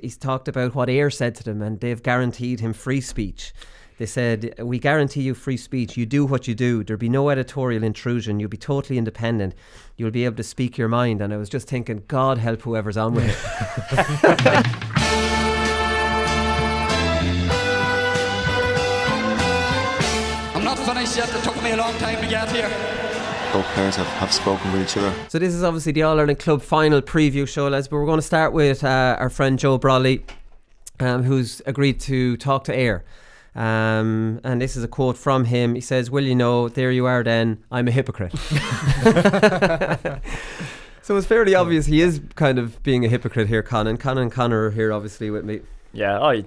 He's talked about what AIR said to them, and they've guaranteed him free speech. They said, we guarantee you free speech. You do what you do. There'll be no editorial intrusion. You'll be totally independent. You'll be able to speak your mind. And I was just thinking, God help whoever's on with it. I'm not finished yet. It took me a long time to get here. Both players have spoken with each other. So this is obviously the All-Ireland Club final preview show, lads. But we're going to start with our friend Joe Brolly, who's agreed to talk to AIR. And this is a quote from him. He says, "Well, you know, there you are then, I'm a hypocrite." So it's fairly obvious he is kind of being a hypocrite here, Conan. Conan and Conor are here obviously with me. Yeah, it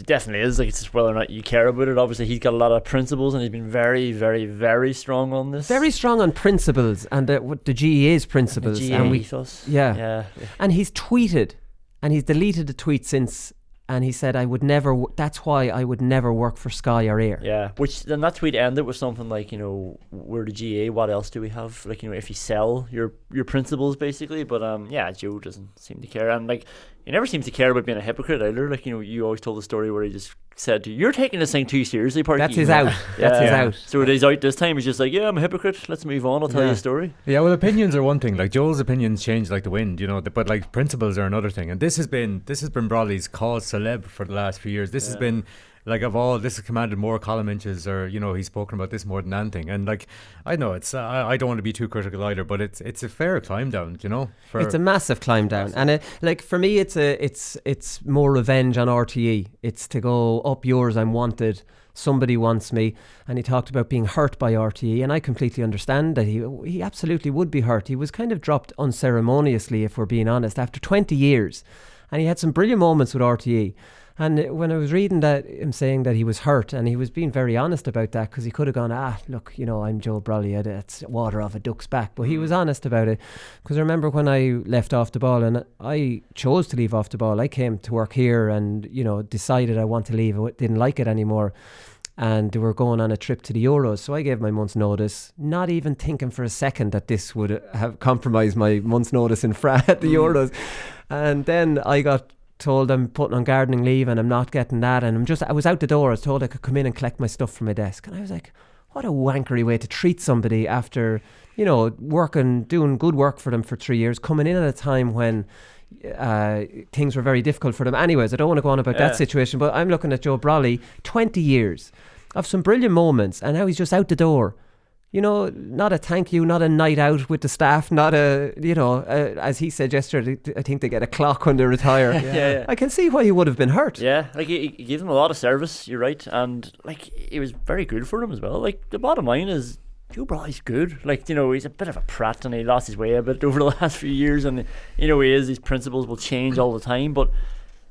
definitely is. Like, it's just whether or not you care about it. Obviously, he's got a lot of principles, and he's been very, very, very strong on this. Very strong on principles, and the GAA's principles. The GAA and ethos. Yeah. And he's tweeted, and he's deleted the tweet since. And he said, that's why I would never work for Sky or AIR. Yeah, which then that tweet ended with something like, you know, we're the GAA, what else do we have? Like, you know, if you sell your principles, basically. But yeah, Joe doesn't seem to care. And like, he never seems to care about being a hypocrite either. Like, you know, you always told the story where he just said, "You're taking this thing too seriously, Parky." That's his out. That's his out. So when he's out this time, he's just like, "Yeah, I'm a hypocrite. Let's move on. I'll tell you a story." Yeah, well, opinions are one thing. Like, Joel's opinions change like the wind, you know. But like, principles are another thing. And this has been Brolly's cause celeb for the last few years. This has been, like, this has commanded more column inches, or, you know, he's spoken about this more than anything. And like, I know it's I don't want to be too critical either, but it's a fair climb down, you know. It's a massive climb down, and like, for me, it's more revenge on RTE. It's to go, up yours, I'm wanted, somebody wants me. And he talked about being hurt by RTE, and I completely understand that he absolutely would be hurt. He was kind of dropped unceremoniously, if we're being honest, after 20 years, and he had some brilliant moments with RTE. And when I was reading that, him saying that he was hurt, and he was being very honest about that, because he could have gone, look, you know, I'm Joe Brolly, it's water off a duck's back. But he was honest about it, because I remember when I left off the ball, and I chose to leave off the ball. I came to work here and, you know, decided I want to leave. I didn't like it anymore. And they were going on a trip to the Euros. So I gave my month's notice, not even thinking for a second that this would have compromised my month's notice in France at the Euros. And then I got told I'm putting on gardening leave and I'm not getting that, and I was out the door. I was told I could come in and collect my stuff from my desk, and I was like, what a wankery way to treat somebody after, you know, doing good work for them for 3 years, coming in at a time when things were very difficult for them. Anyways, I don't want to go on about that situation, but I'm looking at Joe Brolly, 20 years of some brilliant moments, and now he's just out the door. You know, not a thank you, not a night out with the staff, not as he said yesterday, I think they get a clock when they retire. Yeah. I can see why he would have been hurt. Yeah, like he gave them a lot of service, you're right, and like it was very good for them as well. Like, the bottom line is, Joe Brolly's good. Like, you know, he's a bit of a prat, and he lost his way a bit over the last few years, and you know, his principles will change all the time, but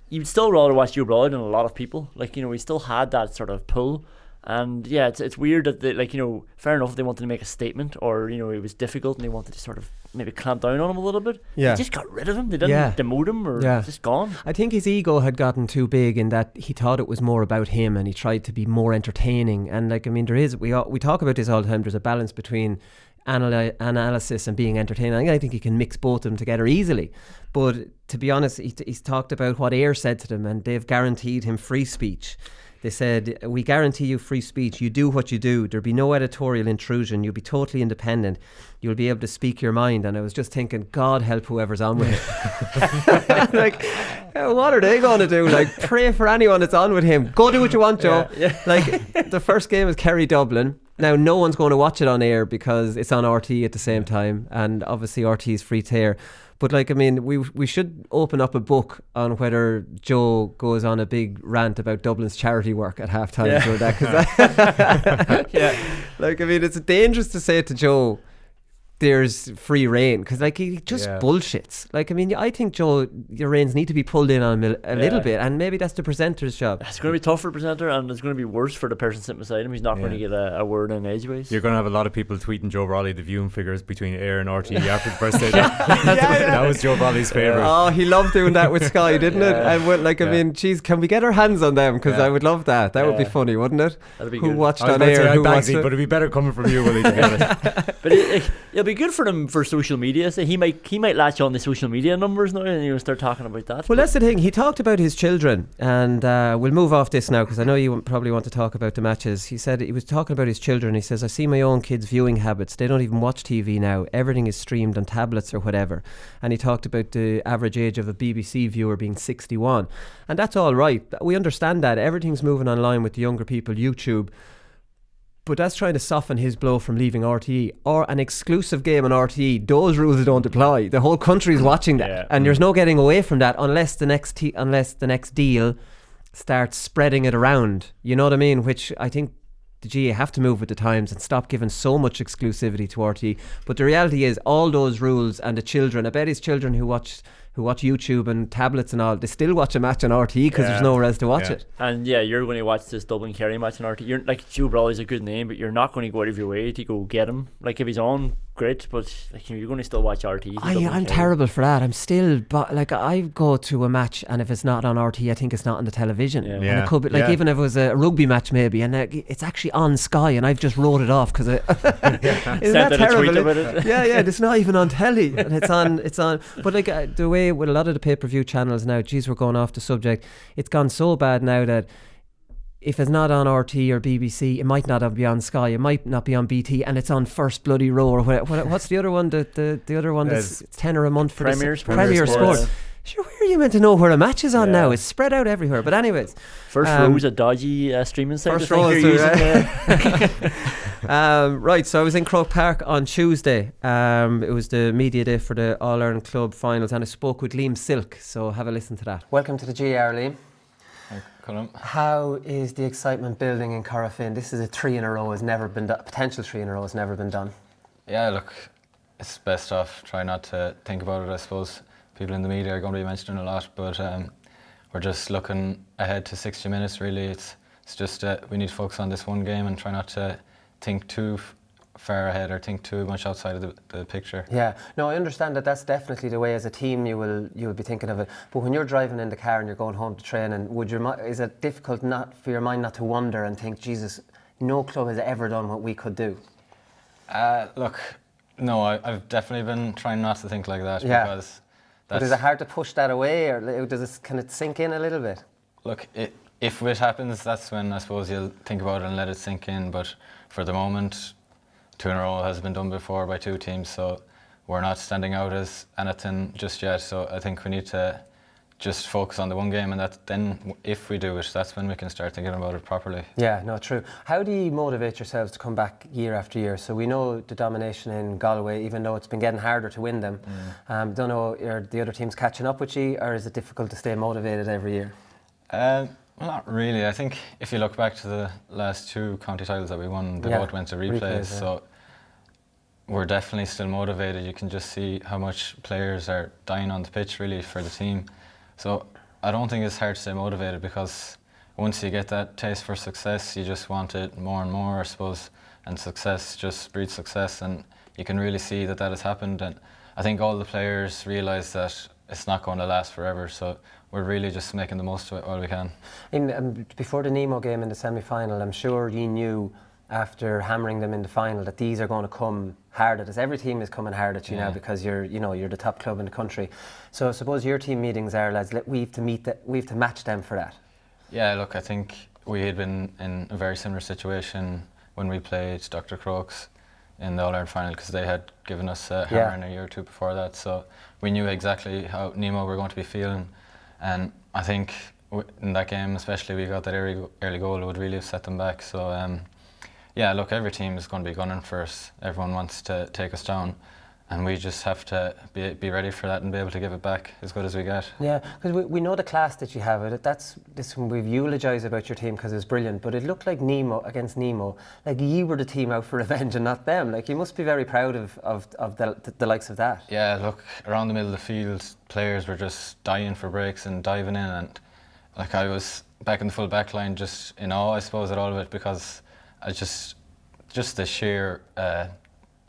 you'd still rather watch Joe Brolly than a lot of people. Like, you know, he still had that sort of pull. And yeah, it's weird that they, like, you know, fair enough, they wanted to make a statement, or, you know, it was difficult and they wanted to sort of maybe clamp down on him a little bit. Yeah. They just got rid of him. They didn't demote him, or just gone. I think his ego had gotten too big in that he thought it was more about him, and he tried to be more entertaining. And like, I mean, we talk about this all the time. There's a balance between analysis and being entertaining. I think he can mix both of them together easily. But to be honest, he's talked about what AIR said to them, and they've guaranteed him free speech. They said, we guarantee you free speech. You do what you do. There'll be no editorial intrusion. You'll be totally independent. You'll be able to speak your mind. And I was just thinking, God help whoever's on with it. Like, what are they going to do? Like, pray for anyone that's on with him. Go do what you want, Joe. Yeah. Like, the first game is Kerry Dublin. Now, no one's going to watch it on AIR because it's on RT at the same time. And obviously RT is free to air. But like, I mean, we should open up a book on whether Joe goes on a big rant about Dublin's charity work at halftime. Like, I mean, it's dangerous to say to Joe, there's free reign, because like, he just bullshits. Like, I mean, I think Joe, your reins need to be pulled in on him a little bit, and maybe that's the presenter's job. It's going to be tough for the presenter, and it's going to be worse for the person sitting beside him. He's not going to get a word in edgeways. You're going to have a lot of people tweeting Joe Brolly the viewing figures between AIR and RTE after the first day. That was Joe Brolly's favourite. Oh, he loved doing that with Sky, didn't it? And I mean, geez, can we get our hands on them? Because I would love that. That would be funny, wouldn't it? That'd be who good. watched on AIR? But it'd be better coming from you, Willie, to be honest. But it'll be be good for him for social media. So he might latch on the social media numbers now and start talking about that. Well, that's the thing. He talked about his children, and we'll move off this now because I know you probably want to talk about the matches. He said he was talking about his children. He says, I see my own kids' viewing habits. They don't even watch TV now. Everything is streamed on tablets or whatever. And he talked about the average age of a BBC viewer being 61. And that's all right. We understand that. Everything's moving online with the younger people, YouTube. But that's trying to soften his blow from leaving RTE or an exclusive game on RTE. Those rules don't apply. The whole country's watching that, and there's no getting away from that unless the next deal starts spreading it around. You know what I mean? Which I think the GAA have to move with the times and stop giving so much exclusivity to RTE. But the reality is, all those rules and the children. I bet his children who watch YouTube and tablets and all, they still watch a match on RTE because there's nowhere else to watch it. And you're going to watch this Dublin Kerry match on RTE. You're like, Joe Brolly's a good name, but you're not going to go out of your way to go get him. Like, if he's on, great, but like, you're going to still watch RTE. I'm terrible for that. I'm still, but like, I go to a match and if it's not on RTE, I think it's not on the television. And it could be like, even if it was a rugby match maybe, and it's actually on Sky, and I've just wrote it off because isn't that terrible? It's not even on telly, and it's on. But like the way with a lot of the pay-per-view channels now, geez, we're going off the subject. It's gone so bad now that if it's not on RT or BBC, it might not be on Sky, it might not be on BT, and it's on First Bloody Row or what's the other one? The other one that's $10 a month for Premier Sports. Sure, where are you meant to know where a match is on now? It's spread out everywhere. But anyways, First Row's a dodgy streaming site. First Row is right, so I was in Croke Park on Tuesday. It was the media day for the All-Ireland Club finals, and I spoke with Liam Silke, so have a listen to that. Welcome to the GAA, Liam. Colin. How is the excitement building in Corofin? This is a 3 in a row, has never been done. Potential 3 in a row has never been done. Yeah, look, it's best off try not to think about it, I suppose. People in the media are going to be mentioning a lot, but we're just looking ahead to 60 minutes really. It's just we need to focus on this one game and try not to think too far ahead or think too much outside of the picture. Yeah, no, I understand that that's definitely the way as a team you will be thinking of it. But when you're driving in the car and you're going home to train, and is it difficult not for your mind not to wonder and think, Jesus, no club has ever done what we could do? Look, no, I've definitely been trying not to think like that because. But is it hard to push that away, or can it sink in a little bit? Look, if it happens, that's when I suppose you'll think about it and let it sink in. But for the moment, 2 in a row has been done before by 2 teams, so we're not standing out as anything just yet. So I think we need to just focus on the one game, and then if we do it, that's when we can start thinking about it properly. Yeah, no, true. How do you motivate yourselves to come back year after year? So we know the domination in Galway, even though it's been getting harder to win them. Don't know, are the other teams catching up with you, or is it difficult to stay motivated every year? Well, not really. I think if you look back to the last 2 county titles that we won, they both went to replays. So we're definitely still motivated. You can just see how much players are dying on the pitch really for the team. So I don't think it's hard to stay motivated, because once you get that taste for success, you just want it more and more, I suppose, and success just breeds success, and you can really see that has happened. And I think all the players realise that it's not going to last forever, so we're really just making the most of it while we can. Before the Nemo game in the semi-final, I'm sure you knew after hammering them in the final that these are going to come hard at us. Every team is coming hard at you now because you're the top club in the country. So I suppose your team meetings are, lads, we have to match them for that. Yeah, look, I think we had been in a very similar situation when we played Dr. Crokes in the All-Ireland final, because they had given us a hammer in a year or 2 before that. So we knew exactly how Nemo were going to be feeling, and I think in that game especially we got that early goal that would really have set them back. So yeah, look, every team is going to be gunning for us. Everyone wants to take us down, and we just have to be ready for that and be able to give it back as good as we get. Yeah, because we know the class that you have. We've eulogised about your team because it was brilliant, but it looked like Nemo against Nemo, like you were the team out for revenge and not them. Like, you must be very proud of the likes of that. Yeah, look, around the middle of the field, players were just dying for breaks and diving in, and like I was back in the full back line just in awe, I suppose, at all of it, because I just the sheer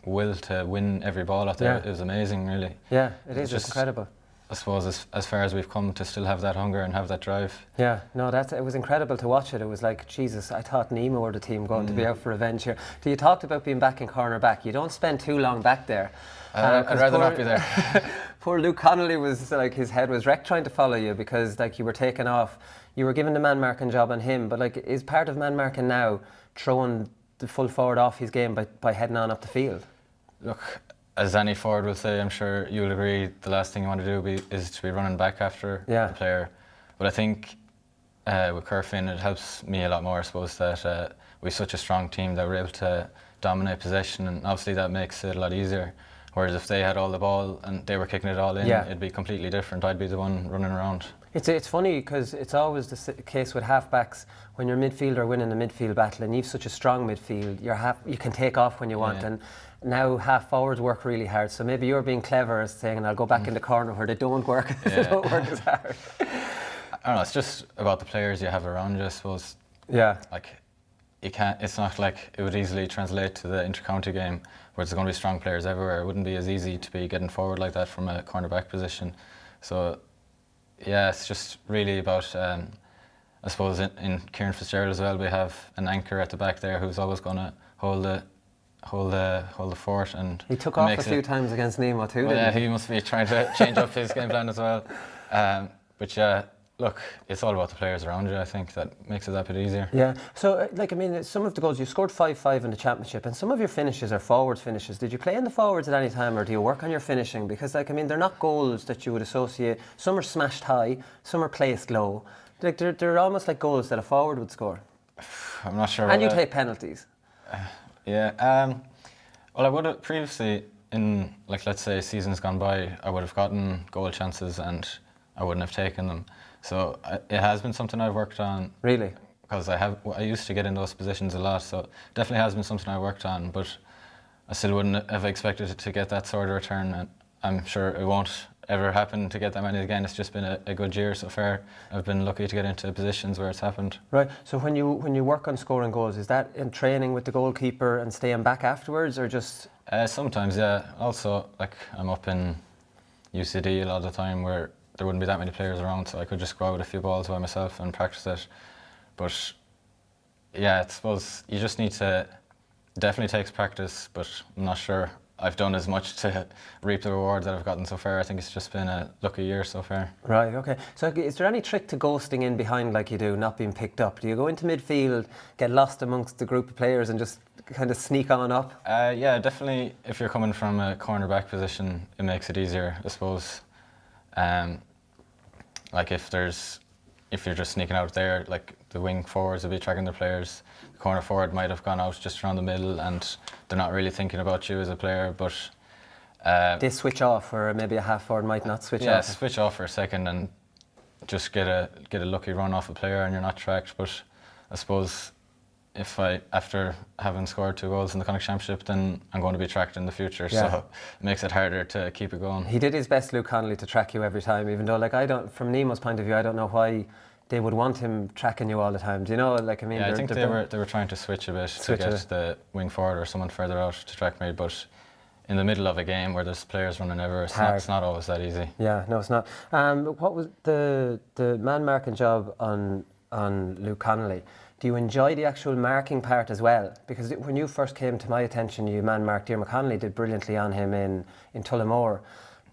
will to win every ball out there. It was amazing, really. Yeah, it is. It's incredible. I suppose as far as we've come, to still have that hunger and have that drive. Yeah, no, it was incredible to watch it. It was like, Jesus, I thought Nemo were the team going to be out for revenge here. You talked about being back in corner back. You don't spend too long back there. I'd rather not be there. Poor Luke Connolly was like, his head was wrecked trying to follow you because like you were taken off. You were given the man marking job on him, but like, is part of man marking now throwing the full forward off his game by heading on up the field? Look, as any forward will say, I'm sure you'll agree, the last thing you want to do is to be running back after the player. But I think with Corofin, it helps me a lot more, I suppose, that we're such a strong team that we're able to dominate possession, and obviously that makes it a lot easier. Whereas if they had all the ball and they were kicking it all in, it'd be completely different. I'd be the one running around. It's funny because it's always the case with halfbacks. When your midfielder winning the midfield battle and you've such a strong midfield, you can take off when you want. And now half forwards work really hard. So maybe you're being clever as saying, I'll go back in the corner where they don't work. They don't work as hard. I don't know. It's just about the players you have around you, I suppose. Yeah. Like, you can't. It's not like it would easily translate to the inter-county game where there's going to be strong players everywhere. It wouldn't be as easy to be getting forward like that from a cornerback position. So, yeah, it's just really about. I suppose in Kieran Fitzgerald as well, we have an anchor at the back there who's always going to hold the fort, and he took off a few times against Nemo too. Well, he must be trying to change up his game plan as well. But yeah, look, it's all about the players around you. I think that makes it that bit easier. Yeah. So, some of the goals you scored 5-5 in the championship, and some of your finishes are forwards finishes. Did you play in the forwards at any time, or do you work on your finishing? Because they're not goals that you would associate. Some are smashed high, some are placed low. Like they're almost like goals that a forward would score. I'm not sure. And you take penalties. Yeah. Well, I would have previously, in let's say seasons gone by, I would have gotten goal chances and I wouldn't have taken them. So it has been something I've worked on. Really? Because I used to get in those positions a lot, so definitely has been something I worked on. But I still wouldn't have expected to get that sort of return, and I'm sure it won't ever happen to get that many again. It's just been a good year so far. I've been lucky to get into positions where it's happened. Right. So when you work on scoring goals, is that in training with the goalkeeper and staying back afterwards, or just? Sometimes, yeah. Also, I'm up in UCD a lot of the time where there wouldn't be that many players around, so I could just go out with a few balls by myself and practice it. But yeah, I suppose you just need to. Definitely takes practice, but I'm not sure I've done as much to reap the reward that I've gotten so far. I think it's just been a lucky year so far. Right, okay. So is there any trick to ghosting in behind like you do, not being picked up? Do you go into midfield, get lost amongst the group of players and just kind of sneak on up? Yeah, definitely. If you're coming from a cornerback position, it makes it easier, I suppose. If you're just sneaking out there, the wing forwards will be tracking their players. The corner forward might have gone out just around the middle and they're not really thinking about you as a player, but they switch off, or maybe a half forward might not switch off. Yeah, switch off for a second and just get a lucky run off a player and you're not tracked. But I suppose if after having scored 2 goals in the Connacht Championship, then I'm going to be tracked in the future, so it makes it harder to keep it going. He did his best, Luke Connolly, to track you every time, even though from Nemo's point of view, I don't know why they would want him tracking you all the time. Do you know? I think they were trying to switch a bit to get the wing forward or someone further out to track me, but in the middle of a game where there's players running everywhere, it's not always that easy. Yeah, no, it's not. What was the man marking job on Luke Connolly? Do you enjoy the actual marking part as well? Because when you first came to my attention, you man marked. Diarmuid Connolly did brilliantly on him in Tullamore.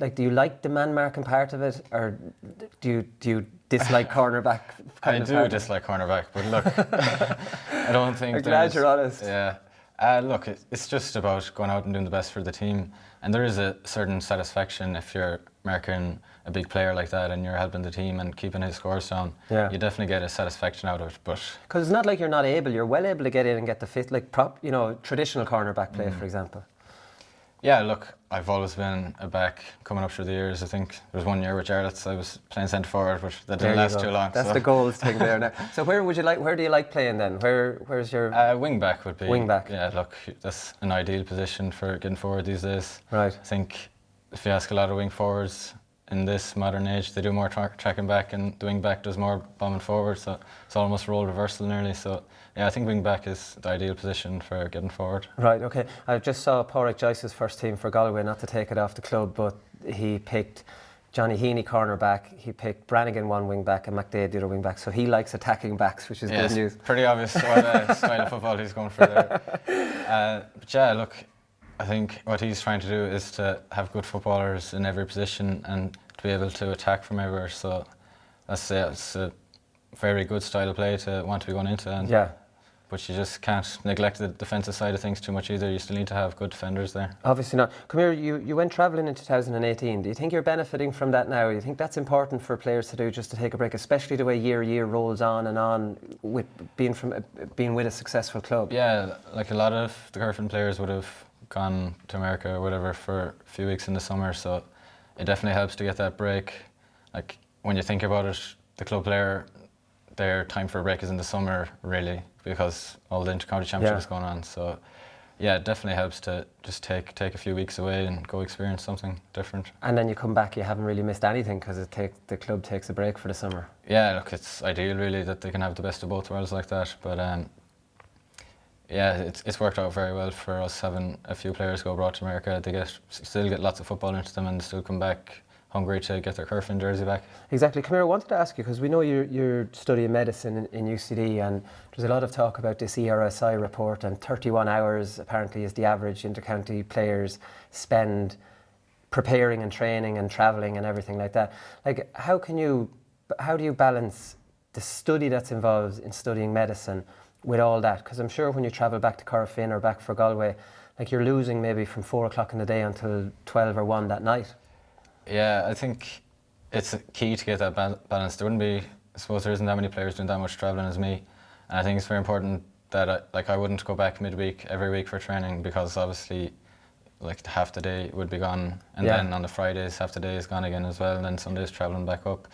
Do you like the man marking part of it, or do you dislike cornerback? I do dislike cornerback, but look, I don't think. I'm glad you're honest. Yeah. Look, it's just about going out and doing the best for the team, and there is a certain satisfaction if you're marking a big player like that and you're helping the team and keeping his scores down. Yeah. You definitely get a satisfaction out of it, but because it's not like you're not able. You're well able to get in and get the fit, traditional cornerback play, for example. Yeah, look, I've always been a back coming up through the years. I think there was 1 year with Jarlath's I was playing centre forward, but that didn't last too long. That's the goals thing there now. So where do you like playing then? Where's your wing back would be. Wing back. Yeah, look, that's an ideal position for getting forward these days. Right. I think if you ask a lot of wing forwards in this modern age, they do more tracking back, and the wing back does more bombing forward, so it's almost role reversal nearly. So yeah, I think wing back is the ideal position for getting forward. Right, okay. I just saw Pádraig Joyce's first team for Galway, not to take it off the club, but he picked Johnny Heaney cornerback. He picked Brannigan one wing back and McDade the other wing back. So he likes attacking backs, which is good news. Pretty obvious what style of football he's going for there. But yeah, look, I think what he's trying to do is to have good footballers in every position and to be able to attack from everywhere. So it's a very good style of play to want to be going into. And but you just can't neglect the defensive side of things too much either. You still need to have good defenders there. Obviously not. Come here, you went travelling in 2018. Do you think you're benefiting from that now? Do you think that's important for players to do, just to take a break, especially the way year rolls on with being with a successful club? Yeah, like a lot of the Corofin players would have gone to America or whatever for a few weeks in the summer, so it definitely helps to get that break. Like when you think about it, the club player, their time for a break is in the summer really, because all the inter-county championship is going on. So yeah, it definitely helps to just take a few weeks away and go experience something different. And then you come back, you haven't really missed anything because the club takes a break for the summer. Yeah, look, it's ideal really that they can have the best of both worlds like that. But yeah, it's worked out very well for us having a few players go abroad to America. They still get lots of football into them and still come back hungry to get their Corofin jersey back. Exactly. Come here, I wanted to ask you, because we know you're studying medicine in UCD, and there's a lot of talk about this ERSI report, and 31 hours apparently is the average intercounty players spend preparing and training and travelling and everything like that. Like, how do you balance the study that's involved in studying medicine with all that? Because I'm sure when you travel back to Corofin or back for Galway, like you're losing maybe from 4 o'clock in the day until 12 or 1 that night. Yeah, I think it's key to get that balance. There wouldn't be, I suppose there isn't that many players doing that much travelling as me, and I think it's very important that I wouldn't go back midweek every week for training, because obviously like half the day would be gone, and then on the Fridays half the day is gone again as well, and then Sundays travelling back up.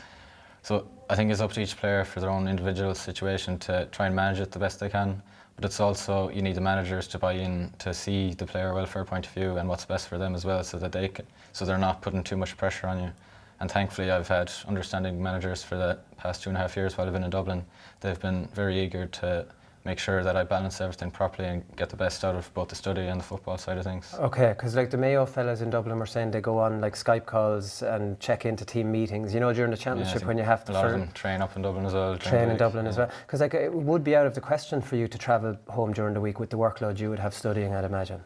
So I think it's up to each player for their own individual situation to try and manage it the best they can. But it's also, you need the managers to buy in to see the player welfare point of view and what's best for them as well, so that they're not putting too much pressure on you. And thankfully I've had understanding managers for the past 2.5 years while I've been in Dublin. They've been very eager to make sure that I balance everything properly and get the best out of both the study and the football side of things. Okay, because like the Mayo fellas in Dublin were saying they go on like Skype calls and check into team meetings, you know, during the championship when you have to... A lot of them train up in Dublin as well. Train in Dublin as well. Because like it would be out of the question for you to travel home during the week with the workload you would have studying, I'd imagine.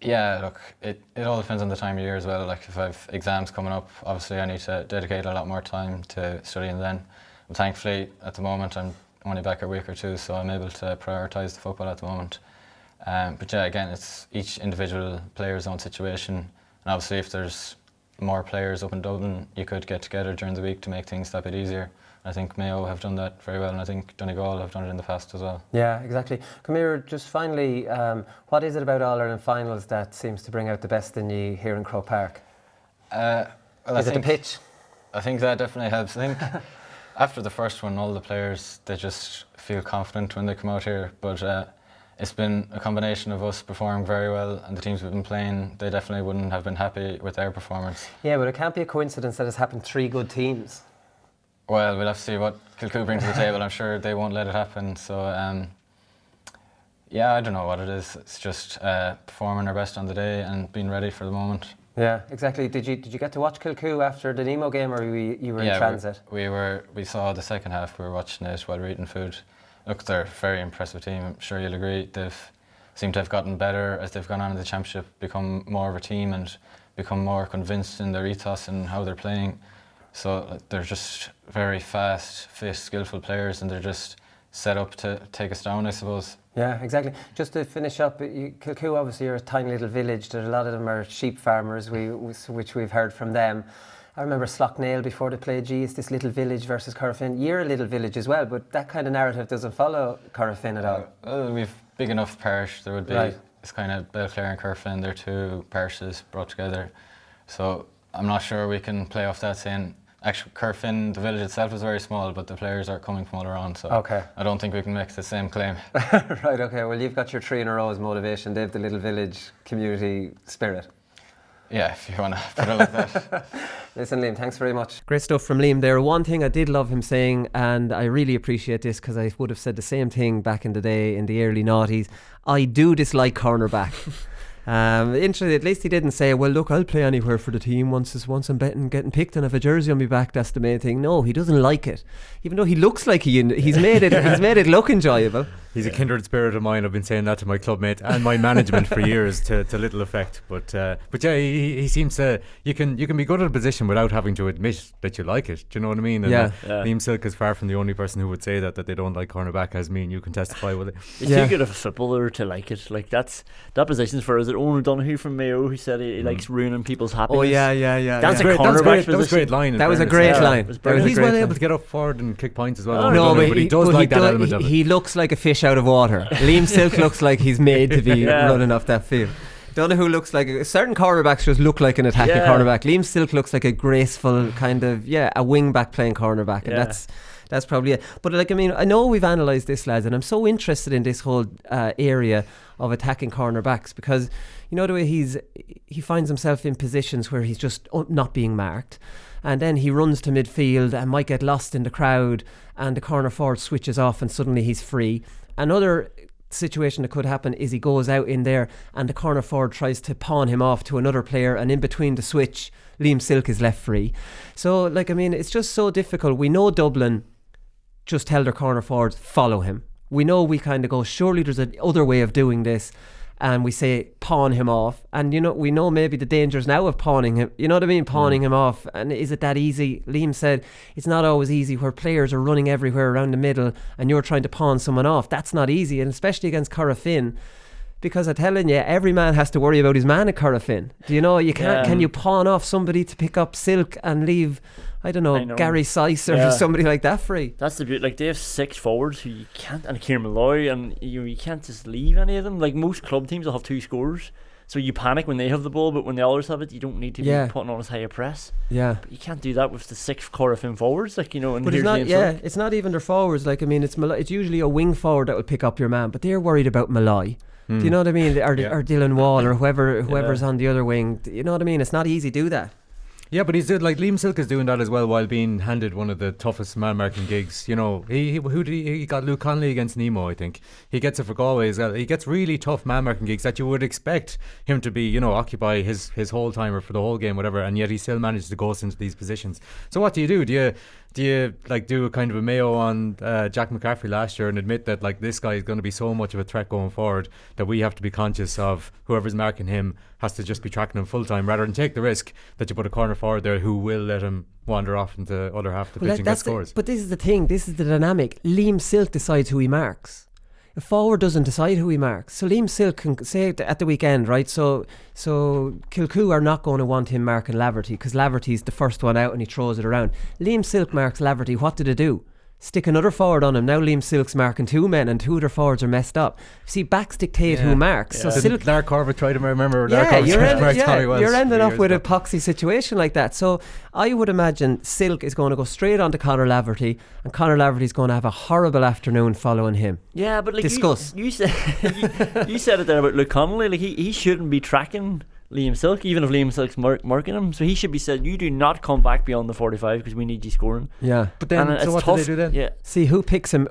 Yeah, look, it all depends on the time of year as well. Like if I have exams coming up, obviously I need to dedicate a lot more time to studying then. But thankfully, at the moment, I'm only back a week or two, so I'm able to prioritise the football at the moment. But yeah, again, it's each individual player's own situation. And obviously if there's more players up in Dublin, you could get together during the week to make things that bit easier. I think Mayo have done that very well, and I think Donegal have done it in the past as well. Yeah, exactly. Come here, just finally, what is it about All-Ireland finals that seems to bring out the best in you here in Croke Park? Is it the pitch? I think that definitely helps. I think after the first one, all the players, they just feel confident when they come out here. But it's been a combination of us performing very well, and the teams we've been playing, they definitely wouldn't have been happy with their performance. Yeah, but it can't be a coincidence that it's happened 3 good teams. Well, we'll have to see what Kilcoo brings to the table. I'm sure they won't let it happen. So, yeah, I don't know what it is. It's just performing our best on the day and being ready for the moment. Yeah, exactly. Did you get to watch Kilcoo after the Nemo game, or you were in transit? We saw the second half. We were watching it while we were eating food. Look, they're a very impressive team. I'm sure you'll agree. They've seemed to have gotten better as they've gone on in the championship, become more of a team and become more convinced in their ethos and how they're playing. So they're just very fast, fit, skillful players, and they're just set up to take us down, I suppose. Yeah, exactly. Just to finish up, Kilcoo obviously are a tiny little village. A lot of them are sheep farmers, which we've heard from them. I remember Sloughnale before they played it's this little village versus Corofin. You're a little village as well, but that kind of narrative doesn't follow Corofin at all. Well, we've big enough parish. There would be, it's kind of Belclare and Corofin, they're 2 parishes brought together. So I'm not sure we can play off that saying, actually, Corofin, the village itself is very small, but the players are coming from all around, so I don't think we can make the same claim. Right, okay. Well, you've got your 3 in a row as motivation. They've the little village community spirit. Yeah, if you want to put it like that. Listen, Liam, thanks very much. Great stuff from Liam there. One thing I did love him saying, and I really appreciate this because I would have said the same thing back in the day in the early noughties, I do dislike cornerback. Interesting. At least he didn't say, well, look, I'll play anywhere for the team once I'm getting picked and if a jersey on my back, that's the main thing. No, he doesn't like it. Even though he looks like he's made it look enjoyable. He's a kindred spirit of mine. I've been saying that to my clubmate and my management for years to little effect. But yeah, he seems to. You can be good at a position without having to admit that you like it. Do you know what I mean? And Liam Silke is far from the only person who would say that they don't like cornerback, as me and you can testify with it. It's too good of a footballer to like it. Like that position's for, is it Owen O'Donoghue from Mayo who said he likes ruining people's happiness? Oh yeah. That's a cornerback position. That was a great line. That was a great line. He's well able to get up forward and kick points as well. No, but he does like that element of it. He looks like a fish out of water. Liam Silke looks like he's made to be running off that field. Donahue looks like certain cornerbacks just look like an attacking cornerback. Liam Silke looks like a graceful kind of a wing back playing cornerback, and that's probably it. But like, I mean, I know we've analysed this, lads, and I'm so interested in this whole area of attacking cornerbacks, because you know the way he finds himself in positions where he's just not being marked, and then he runs to midfield and might get lost in the crowd, and the corner forward switches off and suddenly he's free. Another situation that could happen is he goes out in there and the corner forward tries to pawn him off to another player, and in between the switch Liam Silke is left free. So like, I mean, it's just so difficult. We know Dublin just tell their corner forwards follow him. We know we kind of go, surely there's another way of doing this, and we say pawn him off, and you know, we know maybe the dangers now of pawning him, you know what I mean, pawning him off. And is it that easy? Liam said it's not always easy where players are running everywhere around the middle and you're trying to pawn someone off. That's not easy, and especially against Corofin, because I'm telling you, every man has to worry about his man at Corofin. Do you know, you can't can you pawn off somebody to pick up Silke and leave, I don't know, Gary Sice or somebody like that free? That's the beauty. Like, they have 6 forwards who you can't, and Kieran Malloy, and you can't just leave any of them. Like, most club teams will have 2 scorers, so you panic when they have the ball, but when the others have it, you don't need to be putting on as high a press. But you can't do that with the 6 Corofin forwards, like, you know. And but it's not even their forwards. Like, I mean, it's usually a wing forward that will pick up your man, but they're worried about Malloy. Do you know what I mean? Or Dylan Wall, or whoever's on the other wing. You know what I mean? It's not easy to do that. Yeah, but he's like, Liam Silke is doing that as well while being handed one of the toughest man marking gigs. You know, he got Luke Connolly against Nemo, I think. He gets it for Galway as well. He gets really tough man marking gigs that you would expect him to be, you know, occupy his whole time or for the whole game, whatever, and yet he still manages to ghost into these positions. So what do you do? Do you like do a kind of a Mayo on Jack McCaffrey last year and admit that like this guy is going to be so much of a threat going forward that we have to be conscious of whoever's marking him has to just be tracking him full time, rather than take the risk that you put a corner forward there who will let him wander off into the other half of the pitch and get scores. But this is the thing, this is the dynamic. Liam Silke decides who he marks. A forward doesn't decide who he marks. So Liam Silke can say at the weekend, right? So Kilcoo are not going to want him marking Laverty, because Laverty's the first one out and he throws it around. Liam Silke marks Laverty. What did it do? Stick another forward on him. Now Liam Silke's marking 2 men and 2 of their forwards are messed up. See, backs dictate who marks. So Silke, Lark Corbett tried to remember. You're ending up with a poxy situation like that. So I would imagine Silke is going to go straight on to Conor Laverty, and Conor Laverty's going to have a horrible afternoon following him. Yeah, but like, discuss. You said you said it there about Luke Connolly. Like, he shouldn't be tracking Liam Silke, even if Liam Silke's marking him. So he should be said, you do not come back beyond the 45 because we need you scoring. Yeah. But then, so what do they do then? Yeah. See, who picks up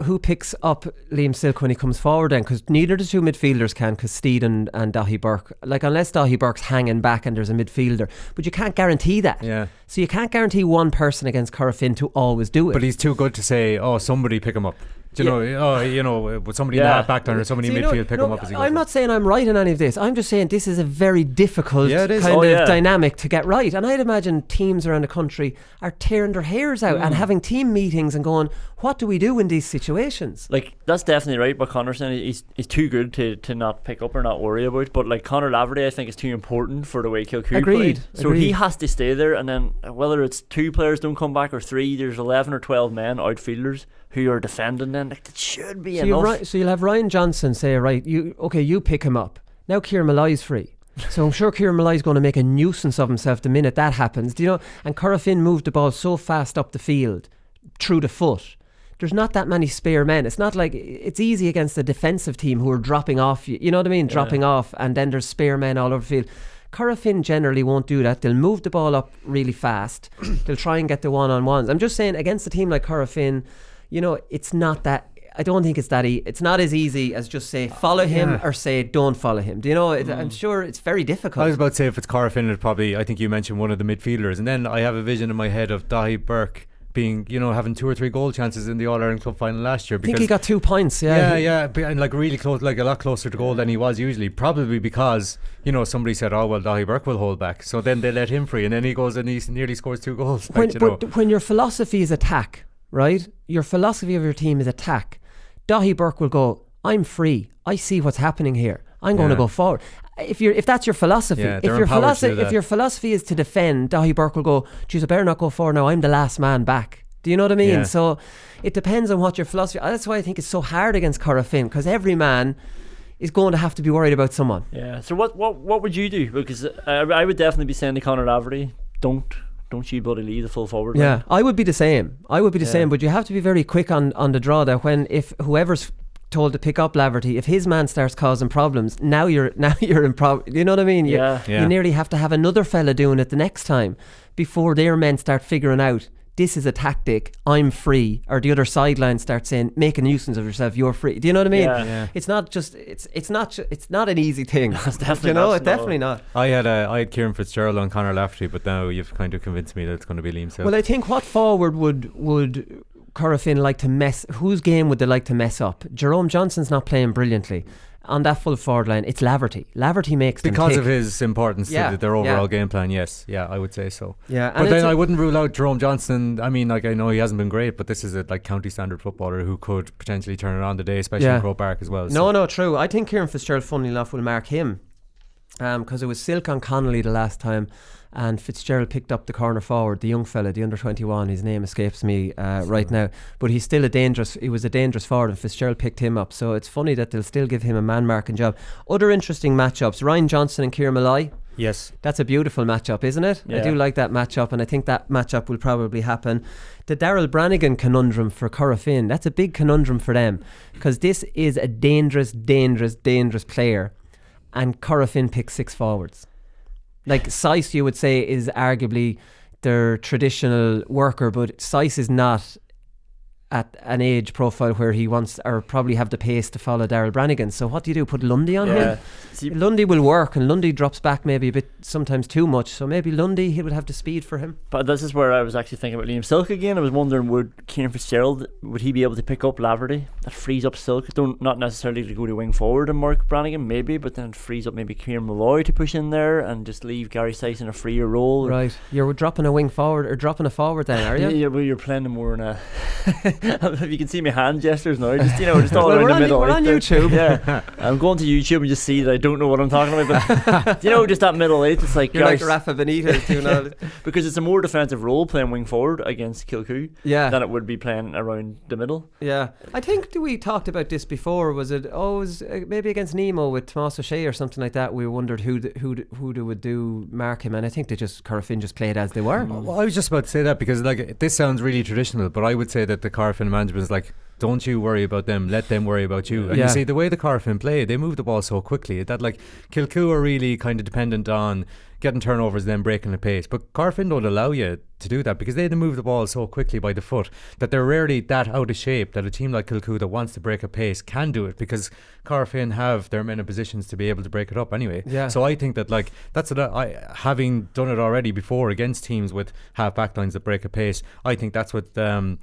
Liam Silke when he comes forward then? Because neither the 2 midfielders can, because Steed and Daithí Burke. Like, unless Daithí Burke's hanging back and there's a midfielder. But you can't guarantee that. Yeah. So you can't guarantee one person against Corofin to always do it. But he's too good to say, oh, somebody pick him up. Do you know, with somebody in the half back line or somebody in midfield pick him up as he goes. I'm not saying I'm right in any of this. I'm just saying this is a very difficult kind of dynamic to get right. And I'd imagine teams around the country are tearing their hairs out and having team meetings and going, what do we do in these situations? Like, that's definitely right. But Conor saying he's too good to not pick up or not worry about. But like, Conor Laverty, I think, is too important for the way Kilcoo played. So he has to stay there. And then whether it's 2 players don't come back or 3, there's 11 or 12 men outfielders who are defending. Then like, it should be enough. So you'll have Ryan Johnson say, right, you pick him up. Now Kieran Malloy's free. So I'm sure Kieran Malloy's going to make a nuisance of himself the minute that happens. Do you know? And Corofin moved the ball so fast up the field through the foot. There's not that many spare men. It's not like it's easy against a defensive team who are dropping off. You know what I mean? Dropping off, and then there's spare men all over the field. Corofin generally won't do that. They'll move the ball up really fast. They'll try and get the one-on-ones. I'm just saying, against a team like Corofin, you know, it's not that I don't think it's that it's not as easy as just say follow him or say don't follow him. Do you know? I'm sure it's very difficult. I was about to say if it's Corofin, it'd probably, I think you mentioned one of the midfielders, and then I have a vision in my head of Dahi Burke being, having 2 or 3 goal chances in the All-Ireland Club final last year. I think he got 2 points. And like really close, like a lot closer to goal than he was usually. Probably because somebody said, "Oh well, Dahi Burke will hold back," so then they let him free, and then he goes and he nearly scores 2 goals. When your philosophy is attack, right? Your philosophy of your team is attack. Dahi Burke will go, "I'm free. I see what's happening here. I'm going to go forward." If that's your philosophy, if your philosophy is to defend, Dahi Burke will go, "Geez, I better not go forward now. I'm the last man back." Do you know what I mean? Yeah. So it depends on what your philosophy. That's why I think it's so hard against Corofin, because every man is going to have to be worried about someone. Yeah. So what would you do? Because I would definitely be saying to Conor Laverty, don't you bloody leave the full forward. Yeah, I would be the same. But you have to be very quick on the draw there. If whoever's told to pick up Laverty, if his man starts causing problems, now you're in problem. You know what I mean? You nearly have to have another fella doing it the next time before their men start figuring out this is a tactic, I'm free, or the other sideline starts saying make a nuisance of yourself, you're free. Do you know what I mean? Yeah. It's not just it's not an easy thing. It's definitely it's definitely not. I had Kieran Fitzgerald on Conor Lafferty, but now you've kind of convinced me that it's going to be Liam Silke. Well, I think what forward would Corofin like to mess? Whose game would they like to mess up? Jerome Johnson's not playing brilliantly on that full forward line. It's Laverty. Laverty makes them because tick. of his importance to their overall game plan. Yes, I would say so. Yeah, but then I wouldn't rule out Jerome Johnson. I mean, like, I know he hasn't been great, but this is a county standard footballer who could potentially turn it on today, especially in Croke Park as well. No, true. I think Kieran Fitzgerald, funnily enough, will mark him because it was Silke on Connolly the last time. And Fitzgerald picked up the corner forward, the young fella, the under 21. His name escapes me right now, but he was a dangerous forward, and Fitzgerald picked him up. So it's funny that they'll still give him a man marking job. Other interesting matchups: Ryan Johnson and Kieran Malloy. Yes, that's a beautiful matchup, isn't it? Yeah. I do like that matchup, and I think that matchup will probably happen. The Daryl Brannigan conundrum for Corofin, that's a big conundrum for them, because this is a dangerous player, and Corofin picks 6 forwards. Like Seiss, you would say, is arguably their traditional worker, but Seiss is not at an age profile where he wants or probably have the pace to follow Daryl Brannigan. So what do you do? Put Lundy on him? See, Lundy will work, and Lundy drops back maybe a bit, sometimes too much. So maybe Lundy, he would have the speed for him. But this is where I was actually thinking about Liam Silke again. I was wondering, would Kieran Fitzgerald, would he be able to pick up Laverty? That frees up Silke. Not necessarily to go to wing forward and mark Brannigan, maybe, but then it frees up maybe Kieran Malloy to push in there and just leave Gary Seiss in a freer role. Right. You're dropping a wing forward or dropping a forward then, are you? Yeah, well, you're playing more in a... You can see my hand gestures now, just all around the middle. We're on YouTube. Yeah, I'm going to YouTube and just see that I don't know what I'm talking about, but just that middle eight, it's like you're like Rafa Benitez doing all because it's a more defensive role playing wing forward against Kilcoo than it would be playing around the middle. Yeah, I think we talked about this before. Was it maybe against Nemo with Tomas O'Shea or something like that? We wondered who they would do mark him, and I think Corofin just played as they were. Well, I was just about to say that because this sounds really traditional, but I would say that the Corofin management is like, don't you worry about them, let them worry about you. And you see the way the Corofin play, they move the ball so quickly that Kilcoo are really kind of dependent on getting turnovers and then breaking the pace, but Corofin don't allow you to do that because they move the ball so quickly by the foot that they're rarely that out of shape that a team like Kilcoo that wants to break a pace can do it, because Corofin have their men in positions to be able to break it up anyway. So I think that that's having done it already before against teams with half back lines that break a pace, I think that's what the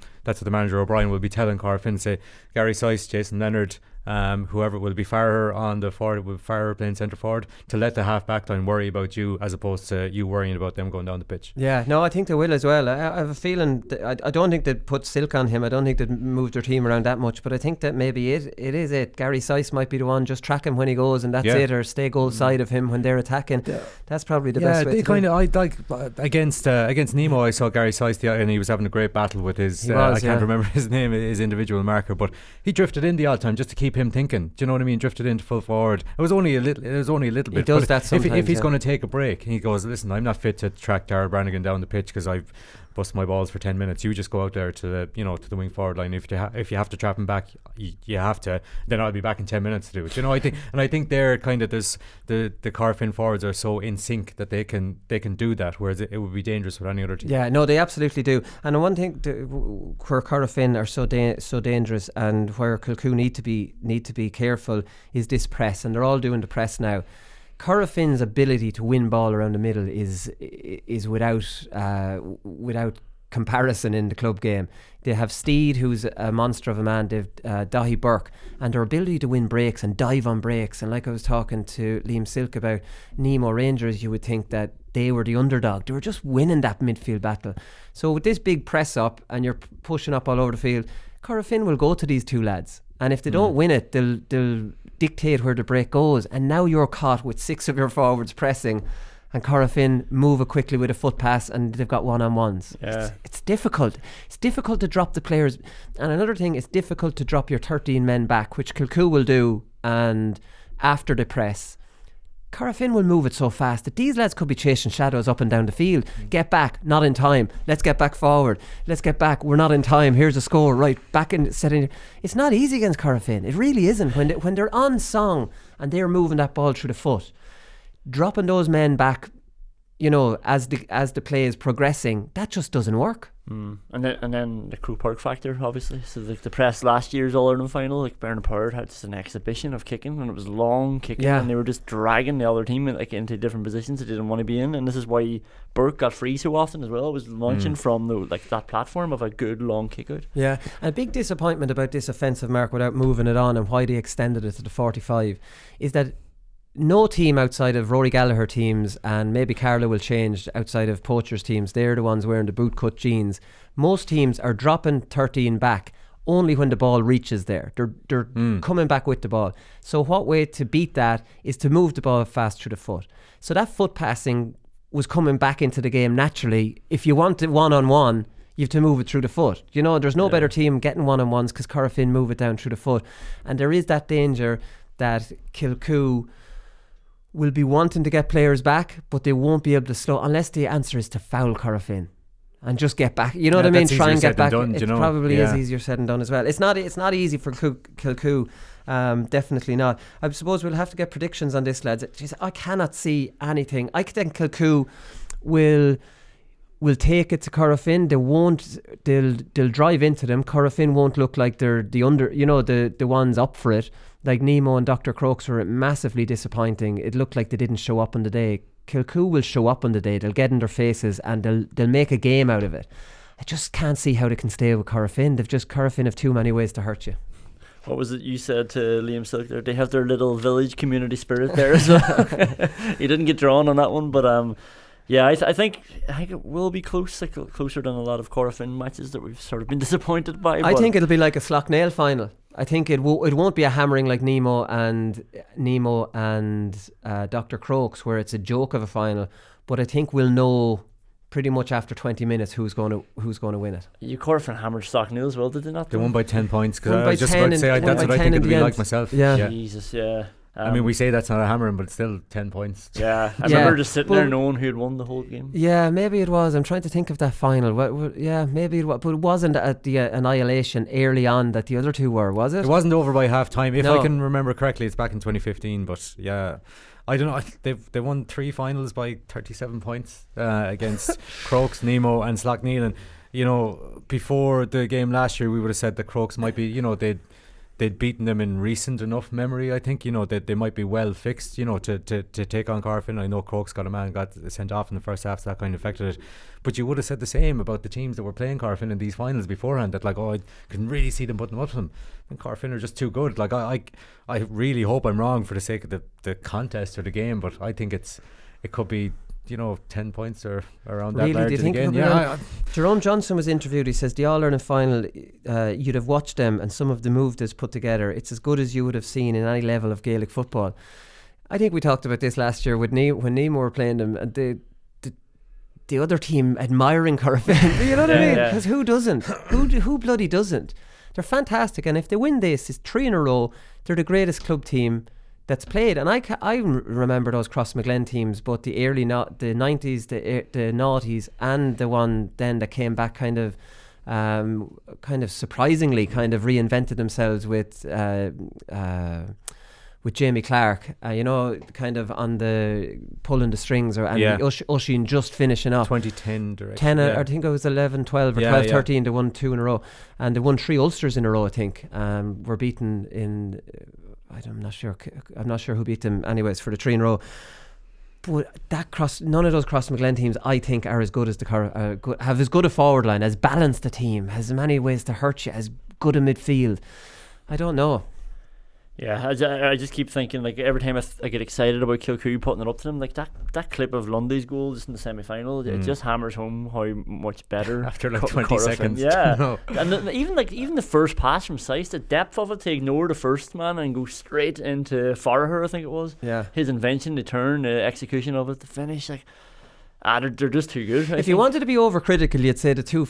manager O'Brien will be telling Corofin, say Gary Seiss, Jason Leonard, whoever will be Farrer on the forward, with Farrer playing centre forward, to let the half back line worry about you as opposed to you worrying about them going down the pitch. Yeah, no, I think they will as well. I have a feeling I don't think they'd put Silke on him. I don't think they'd move their team around that much, but I think that maybe it is it. Gary Seiss might be the one, just track him when he goes and that's it, or stay goal side of him when they're attacking. That's probably the best way to against Nemo, I saw Gary Seiss and he was having a great battle with his I can't remember his name, his individual marker, but he drifted in the odd time just to keep him thinking. Do you know what I mean? Drifted into full forward. It was only a little bit. He does that sometimes. If he's going to take a break, he goes, listen, I'm not fit to track Daryl Brannigan down the pitch because bust my balls for 10 minutes. You just go out there to the to the wing forward line. If you have to trap him back, you have to. Then I'll be back in 10 minutes to do it. I think they're kind of, there's the Corofin forwards are so in sync that they can do that, whereas it would be dangerous with any other team. Yeah, no, they absolutely do. And one thing where Corofin are so dangerous, and where Kilcoo need to be careful, is this press, and they're all doing the press now. Corofin's ability to win ball around the middle is without comparison in the club game. They have Steed, who's a monster of a man. They've Dahi Burke, and their ability to win breaks and dive on breaks. And like I was talking to Liam Silke about Nemo Rangers, you would think that they were the underdog. They were just winning that midfield battle. So with this big press up, and you're pushing up all over the field, Corofin will go to these two lads, and if they don't win it, they'll dictate where the break goes, and now you're caught with 6 of your forwards pressing, and Corofin move it quickly with a foot pass, and they've got one-on-ones. It's difficult. It's difficult to drop the players, and another thing, it's difficult to drop your 13 men back, which Kilcoo will do, and after the press, Corofin will move it so fast that these lads could be chasing shadows up and down the field. Get back, not in time. Let's get back forward. Let's get back. We're not in time. Here's a score. Right, back in setting. It's not easy against Corofin. It really isn't. When they're on song and they're moving that ball through the foot, dropping those men back, as the play is progressing, that just doesn't work. And then the Croke Park factor, obviously. So the press last year's All-Ireland final, like Bernard Pollard had just an exhibition of kicking, and it was long kicking, and they were just dragging the other team into different positions they didn't want to be in, and this is why Burke got free so often as well. It was launching from that platform of a good long kick out. Yeah, a big disappointment about this offensive mark without moving it on, and why they extended it to the 45, is that no team outside of Rory Gallagher teams, and maybe Carlow will change outside of Poachers teams, they're the ones wearing the bootcut jeans. Most teams are dropping 13 back only when the ball reaches there. They're coming back with the ball. So what way to beat that is to move the ball fast through the foot. So that foot passing was coming back into the game naturally. If you want it one-on-one, you have to move it through the foot. There's no better team getting one-on-ones, because Corofin move it down through the foot. And there is that danger that Kilcoo will be wanting to get players back, but they won't be able to slow, unless the answer is to foul Corofin and just get back. You know what I mean? Try and get back. It probably is easier said than done as well. It's not easy for Kilcoo. Definitely not. I suppose we'll have to get predictions on this, lads. Jeez, I cannot see anything. I think Kilcoo will take it to Corofin. They'll drive into them. Corofin won't look like they're the ones up for it. Like Nemo and Dr. Crokes were massively disappointing. It looked like they didn't show up on the day. Kilcoo will show up on the day. They'll get in their faces, and they'll make a game out of it. I just can't see how they can stay with Corofin. Corofin have too many ways to hurt you. What was it you said to Liam Silke there? They have their little village community spirit there as well. He didn't get drawn on that one, but I think it will be closer than a lot of Corofin matches that we've sort of been disappointed by. I think it'll be like a Slough-Nail final. I think it won't be a hammering like Nemo and Dr. Crokes, where it's a joke of a final. But I think we'll know pretty much after 20 minutes who's going to win it. You Corofin hammered Slough-Nail as well, did they not? They won by 10 points, because I was just about to say that's what I think it'll be like myself. Yeah. Jesus, yeah. I mean, we say that's not a hammering, but it's still 10 points. Yeah, I remember just sitting there knowing who had won the whole game. Yeah, maybe it was. I'm trying to think of that final. Maybe it was. But it wasn't at the annihilation early on that the other two were, was it? It wasn't over by half time. If I can remember correctly, it's back in 2015. But yeah, I don't know. They won 3 finals by 37 points against Crokes, Nemo and Slough-Nail. And, before the game last year, we would have said the Crokes might be, they'd beaten them in recent enough memory. I think that they might be well fixed, to take on Corofin. I know Crokes got sent off in the first half, so that kind of affected it. But you would have said the same about the teams that were playing Corofin in these finals beforehand. That I can really see them putting them up to them. And Corofin are just too good. I really hope I'm wrong for the sake of the contest or the game, but I think it could be 10 points or around that. Really, do you think again? Jerome Johnson was interviewed. He says the All-Ireland final, you'd have watched them, and some of the moves that's put together, it's as good as you would have seen in any level of Gaelic football. I think we talked about this last year when Nemo were playing them, and the other team admiring Corofin. You know what I mean? Because who doesn't? Who bloody doesn't? They're fantastic, and if they win this, it's 3 in a row. They're the greatest club team that's played. And I remember those Crossmaglen teams, both the early the 90s, the noughties, and the one then that came back kind of surprisingly kind of reinvented themselves with Jamie Clark, kind of on the pulling the strings, Oisin just finishing up 2010 direction. 10 I think it was 11, 12 or 12, 13. They won 2 in a row, and they won 3 Ulsters in a row, I think. Were beaten in I'm not sure who beat them anyways for the 3 in a row. But none of those Crossmaglen teams, I think, are as good as have as good a forward line, as balanced a team, has as many ways to hurt you, as good a midfield. I don't know. Yeah, I just keep thinking, like, every time I get excited about Kilcoo putting it up to them, like that clip of Lundy's goal just in the semi-final, it just hammers home how much better after like 20 seconds. Yeah. No. And even the first pass from Sice, the depth of it to ignore the first man and go straight into Farragher, I think it was. Yeah. His invention, the turn, the execution of it, the finish, like. They're just too good. If you wanted to be overcritical, you'd say the two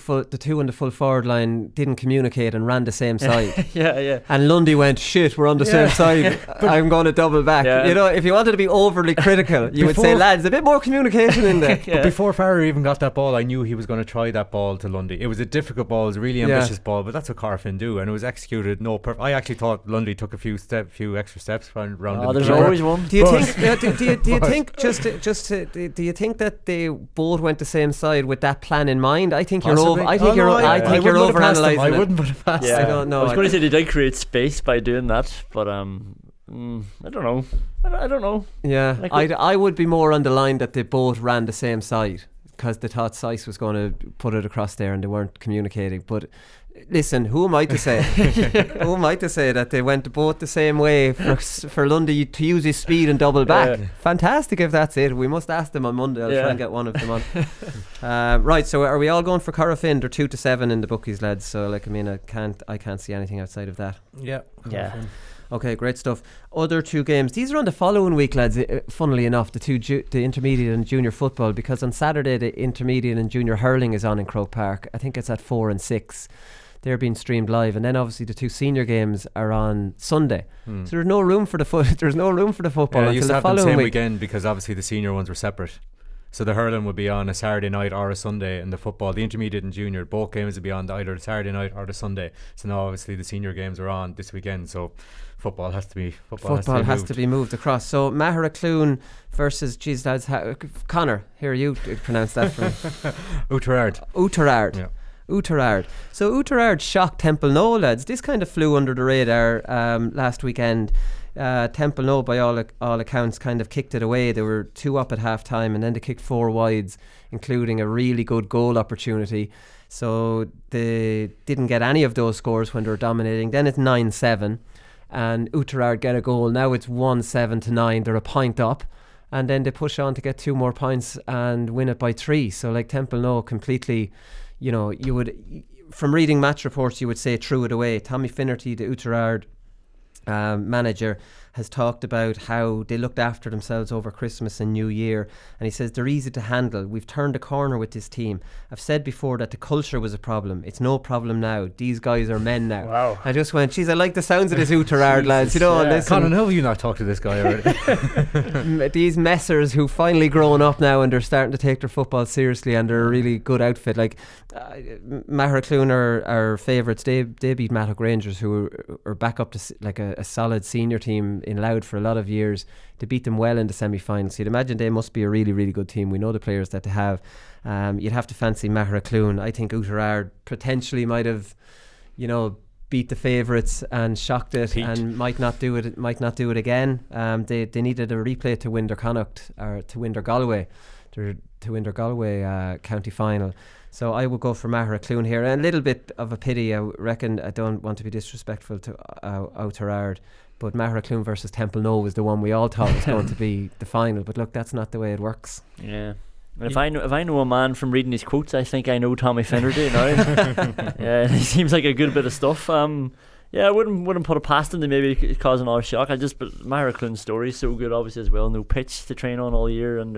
on the full forward line didn't communicate and ran the same side. Yeah. And Lundy went, shit, we're on the same side. I'm going to double back. Yeah. If you wanted to be overly critical, you would say, lads, a bit more communication in there. But before Farrer even got that ball, I knew he was going to try that ball to Lundy. It was a difficult ball, it was a really ambitious ball, but that's what Corofin do, and it was executed. I actually thought Lundy took a few extra steps around. There's always one. Do you think? Do you think do you think that they both went the same side with that plan in mind? I think you're over. I think you're overanalyzing. I wouldn't put it past. I don't know. I was going to say they did create space by doing that, but I don't know. I don't know. Yeah, I would be more on the line that they both ran the same side because they thought Sice was going to put it across there and they weren't communicating. But listen, who am I to say? Who am I to say that they went both the same way for Lundy to use his speed and double back? Yeah. Fantastic if that's it. We must ask them on Monday. I'll try and get one of them on. Right, so are we all going for Corofin? They're 2-7 in the bookies, lads. So I can't see anything outside of that. Yeah. Okay, great stuff. Other 2 games. These are on the following week, lads, funnily enough, the intermediate and junior football, because on Saturday the intermediate and junior hurling is on in Croke Park. I think it's at 4 and 6. They're being streamed live, and then obviously the 2 senior games are on Sunday. So there's no room for the football until the following week. Weekend, because obviously the senior ones were separate. So the hurling would be on a Saturday night or a Sunday, and the football, the intermediate and junior, both games would be on either the Saturday night or the Sunday. So now obviously the senior games are on this weekend, so football has to be moved across. So Maheracloon versus, geez lads, Connor, here you pronounce that for me. Oughterard. Yeah. Oughterard. So Oughterard shocked Temple No, lads. This kind of flew under the radar last weekend. Temple No, by all accounts, kind of kicked it away. They were 2 up at half time, and then they kicked 4 wides, including a really good goal opportunity. So they didn't get any of those scores when they were dominating. Then it's 9-7, and Oughterard get a goal. Now it's 1-7-9. They're a point up, and then they push on to get 2 more points and win it by 3. So Temple No completely, you would, from reading match reports, you would say threw it away. Tommy Finnerty, the Oughterard manager, has talked about how they looked after themselves over Christmas and New Year, and he says they're easy to handle. We've turned a corner with this team. I've said before that the culture was a problem. It's no problem now. These guys are men now. Wow. I just went, geez, I like the sounds of this Oughterard, lads. Listen, Conan, how have you not talked to this guy already? These messers who finally grown up now and they're starting to take their football seriously, and they're a really good outfit. Maheracloon are favourites. They beat Mattock Rangers, who are back up to a solid senior team in Louth for a lot of years. They beat them well in the semi-finals. You'd imagine they must be a really, really good team. We know the players that they have. You'd have to fancy Maheracloon. I think Oughterard potentially might have, beat the favourites and shocked it, and might not do it again. They needed a replay to win their Connacht, or to win their Galway, county final. So I would go for Maheracloon here. And a little bit of a pity, I reckon. I don't want to be disrespectful to Oughterard, but Maheracloon versus Temple No was the one we all thought was going to be the final. But look, that's not the way it works. Yeah. And if I know a man from reading his quotes, I think I know Tommy Finnerty now. Yeah, he seems like a good bit of stuff. Yeah, I wouldn't put it past him to maybe cause another shock. But Maheracloon's story is so good, obviously, as well. No pitch to train on all year, and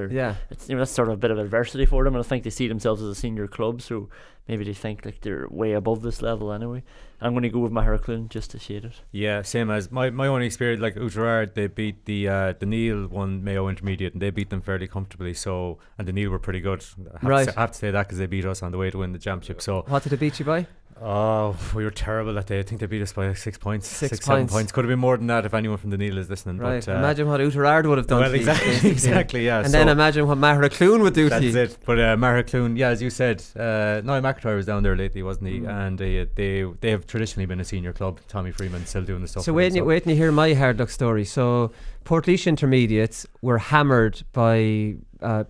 it's, that's sort of a bit of adversity for them. And I think they see themselves as a senior club, so maybe they think like they're way above this level anyway. I'm going to go with Maheracloon just to shade it. Yeah, same as my only experience. Like Oughterard, they beat the Neil won Mayo Intermediate, and they beat them fairly comfortably. So, and the Neil were pretty good. I have to say that because they beat us on the way to win the championship. So what did they beat you by? Oh, we were terrible that day. I think they beat us by like 6 points. 7 points. Could have been more than that if anyone from the Neil is listening. Right. But, imagine what Oughterard would have done. Well, to exactly, yeah. And then imagine what Maheracloon would do to you. That's it. But Maheracloon, yeah, as you said, Niall McIntyre was down there lately, wasn't he? And they have traditionally been a senior club. Tommy Freeman still doing the stuff. So wait till you hear my hard luck story. So Portlaoise Intermediates were hammered by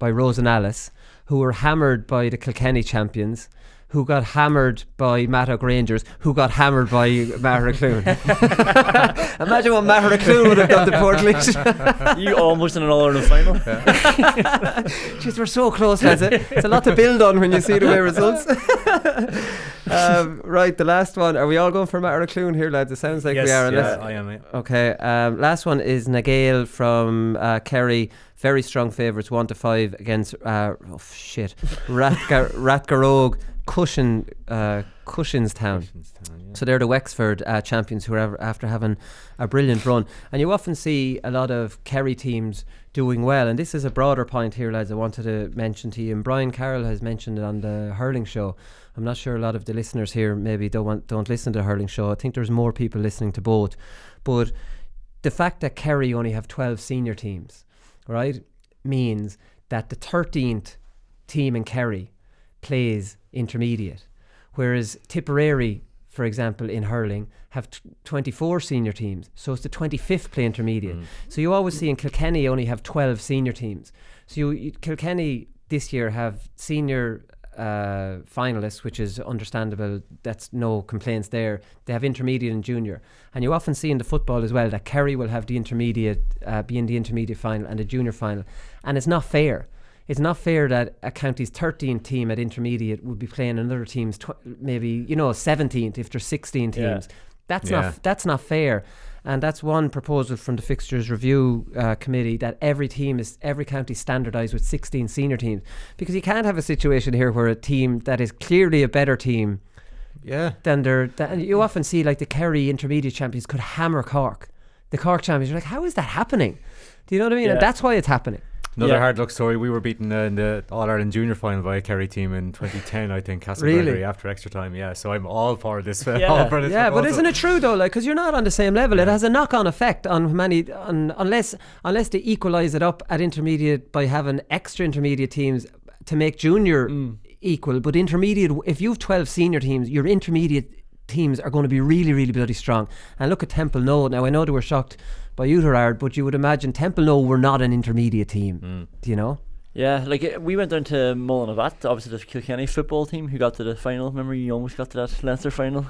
Rosen Alice, who were hammered by the Kilkenny champions, who got hammered by Mattock Rangers, who got hammered by Maheracloon. Imagine what Maheracloon would have done to Portlaoise. You almost in an All-Ireland final. Jeez, we're so close, lads. It's a lot to build on when you see the way results. Right, the last one. Are we all going for Maheracloon here, lads? It sounds like we are. Yes, I am. Yeah. Okay, last one is Nagale from Kerry. Very strong favourites, 1-5 against Rathgarog, Cushinstown. Yeah. So they're the Wexford champions who are after having a brilliant run. And you often see a lot of Kerry teams doing well. And this is a broader point here, lads, I wanted to mention to you. And Brian Carroll has mentioned it on the Hurling show. I'm not sure a lot of the listeners here maybe don't listen to the Hurling show. I think there's more people listening to both. But the fact that Kerry only have 12 senior teams, right, means that the 13th team in Kerry plays intermediate, whereas Tipperary, for example, in hurling have 24 senior teams, so it's the 25th play intermediate. So you always see in Kilkenny only have 12 senior teams. So Kilkenny this year have senior finalists, which is understandable. That's no complaints there. They have intermediate and junior, and you often see in the football as well that Kerry will have the intermediate be in the intermediate final and the junior final, and it's not fair. It's not fair that a county's 13th team at intermediate would be playing another team's maybe 17th if there's 16 teams. That's not fair. And that's one proposal from the Fixtures Review Committee, that every county standardised with 16 senior teams, because you can't have a situation here where a team that is clearly a better team than you often see like the Kerry intermediate champions could hammer Cork. The Cork champions, you're like, how is that happening? Do you know what I mean? And that's why it's happening. Another hard luck story. We were beaten in the All-Ireland Junior final by a Kerry team in 2010, I think, Castleberry, after extra time. Yeah, so I'm all for this. All for this but isn't it true though? Like, because you're not on the same level. It has a knock-on effect on unless they equalise it up at intermediate by having extra intermediate teams to make junior equal. But intermediate, if you have 12 senior teams, your intermediate teams are going to be really, really bloody strong. And look at Temple Know. Now I know they were shocked by Oughterard, but you would imagine Temple Know were not an intermediate team. Do you know? Yeah, like we went down to Mullinavat, obviously the Kilkenny football team who got to the final. Remember, you almost got to that Leinster final.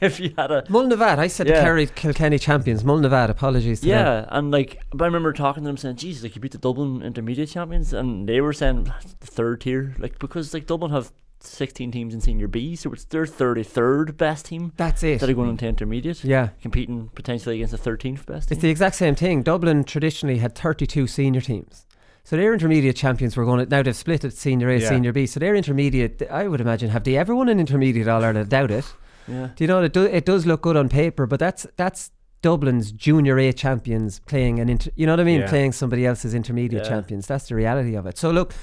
If you had a Mullinavat, I said the Kilkenny champions. Mullinavat, apologies to them. And like, but I remember talking to them saying, "Jesus, like you beat the Dublin intermediate champions," and they were saying the third tier, like because like Dublin have 16 teams in Senior B, so it's their 33rd best team. That's it. That are going into intermediate. Yeah. Competing potentially against the 13th best team. It's the exact same thing. Dublin traditionally had 32 senior teams. So their intermediate champions were going to, now they've split it Senior A, Senior B. So their intermediate, I would imagine, have they ever won an intermediate All-Ireland? I doubt it. Yeah. Do you know, it does look good on paper, but that's Dublin's Junior A champions playing you know what I mean? Playing somebody else's intermediate champions. That's the reality of it. So look,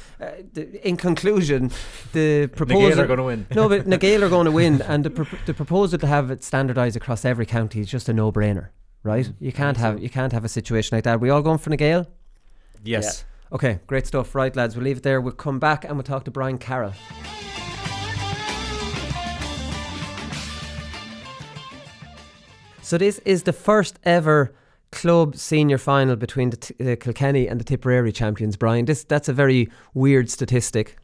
in conclusion, the proposal Nagale are going to win. No, but Nagale are going to win, and the proposal to have it standardised across every county is just a no-brainer, right? You can't have a situation like that. Are we all going for Nagale? Yes. Yeah. Okay, great stuff. Right, lads, we'll leave it there. We'll come back and we'll talk to Brian Carroll. So this is the first ever club senior final between the Kilkenny and the Tipperary champions, Brian. That's a very weird statistic.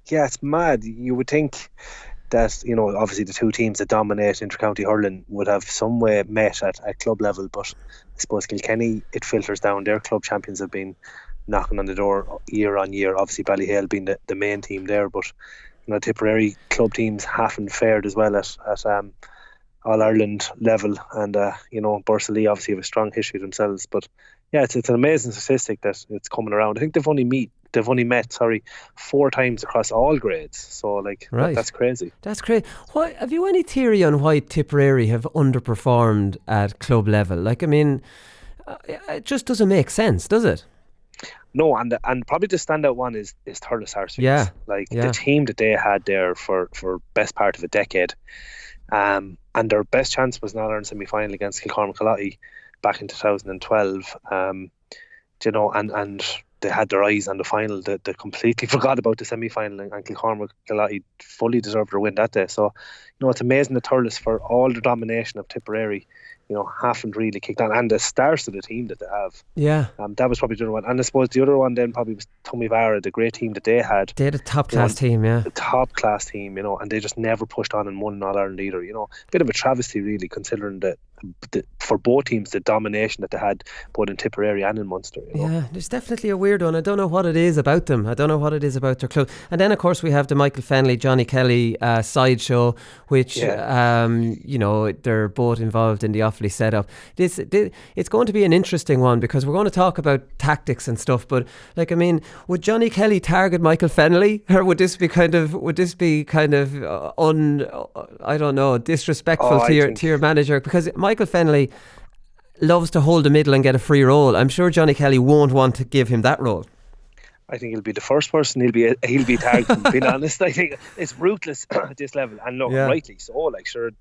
Yeah, it's mad. You would think that, obviously the two teams that dominate inter-county hurling would have some way met at club level, but I suppose Kilkenny, it filters down. Their club champions have been knocking on the door year on year. Obviously Ballyhale being the main team there, but Tipperary club teams haven't fared as well at All-Ireland level, and Borsaley obviously have a strong history themselves, but Yeah, it's an amazing statistic that it's coming around. I think they've only met 4 times across all grades. So like that's crazy. That's crazy. Have you any theory on why Tipperary have underperformed at club level? Like, I mean, it just doesn't make sense, does it? No, and probably the standout one is Thurles Sarsfields. Yeah. The team that they had there for best part of a decade, and their best chance was an All-Ireland semi-final against Kilcormac back in 2012. And they had their eyes on the final. They completely forgot about the semi-final, and Kilcormac fully deserved their win that day. So, it's amazing that Thurles, for all the domination of Tipperary, haven't really kicked on, and the stars of the team that they have. Yeah. That was probably the other one. And I suppose the other one then probably was Tumivara, the great team that they had. They had a top-class team, yeah. A top-class team, and they just never pushed on and won an All-Ireland either. Bit of a travesty, really, considering that for both teams, the domination that they had both in Tipperary and in Munster. Yeah, there's definitely a weird one. I don't know what it is about them. I don't know what it is about their club. And then, of course, we have the Michael Fennelly, Johnny Kelly sideshow, which, they're both involved in the Offaly setup. It's going to be an interesting one, because we're going to talk about tactics and stuff. But, like, I mean, would Johnny Kelly target Michael Fennelly, or would this be kind of disrespectful to your manager? Because Michael Fennelly loves to hold the middle and get a free role. I'm sure Johnny Kelly won't want to give him that role. I think he'll be the first person he'll be targeting. Being honest, I think it's ruthless at this level, and rightly so. Like, sure,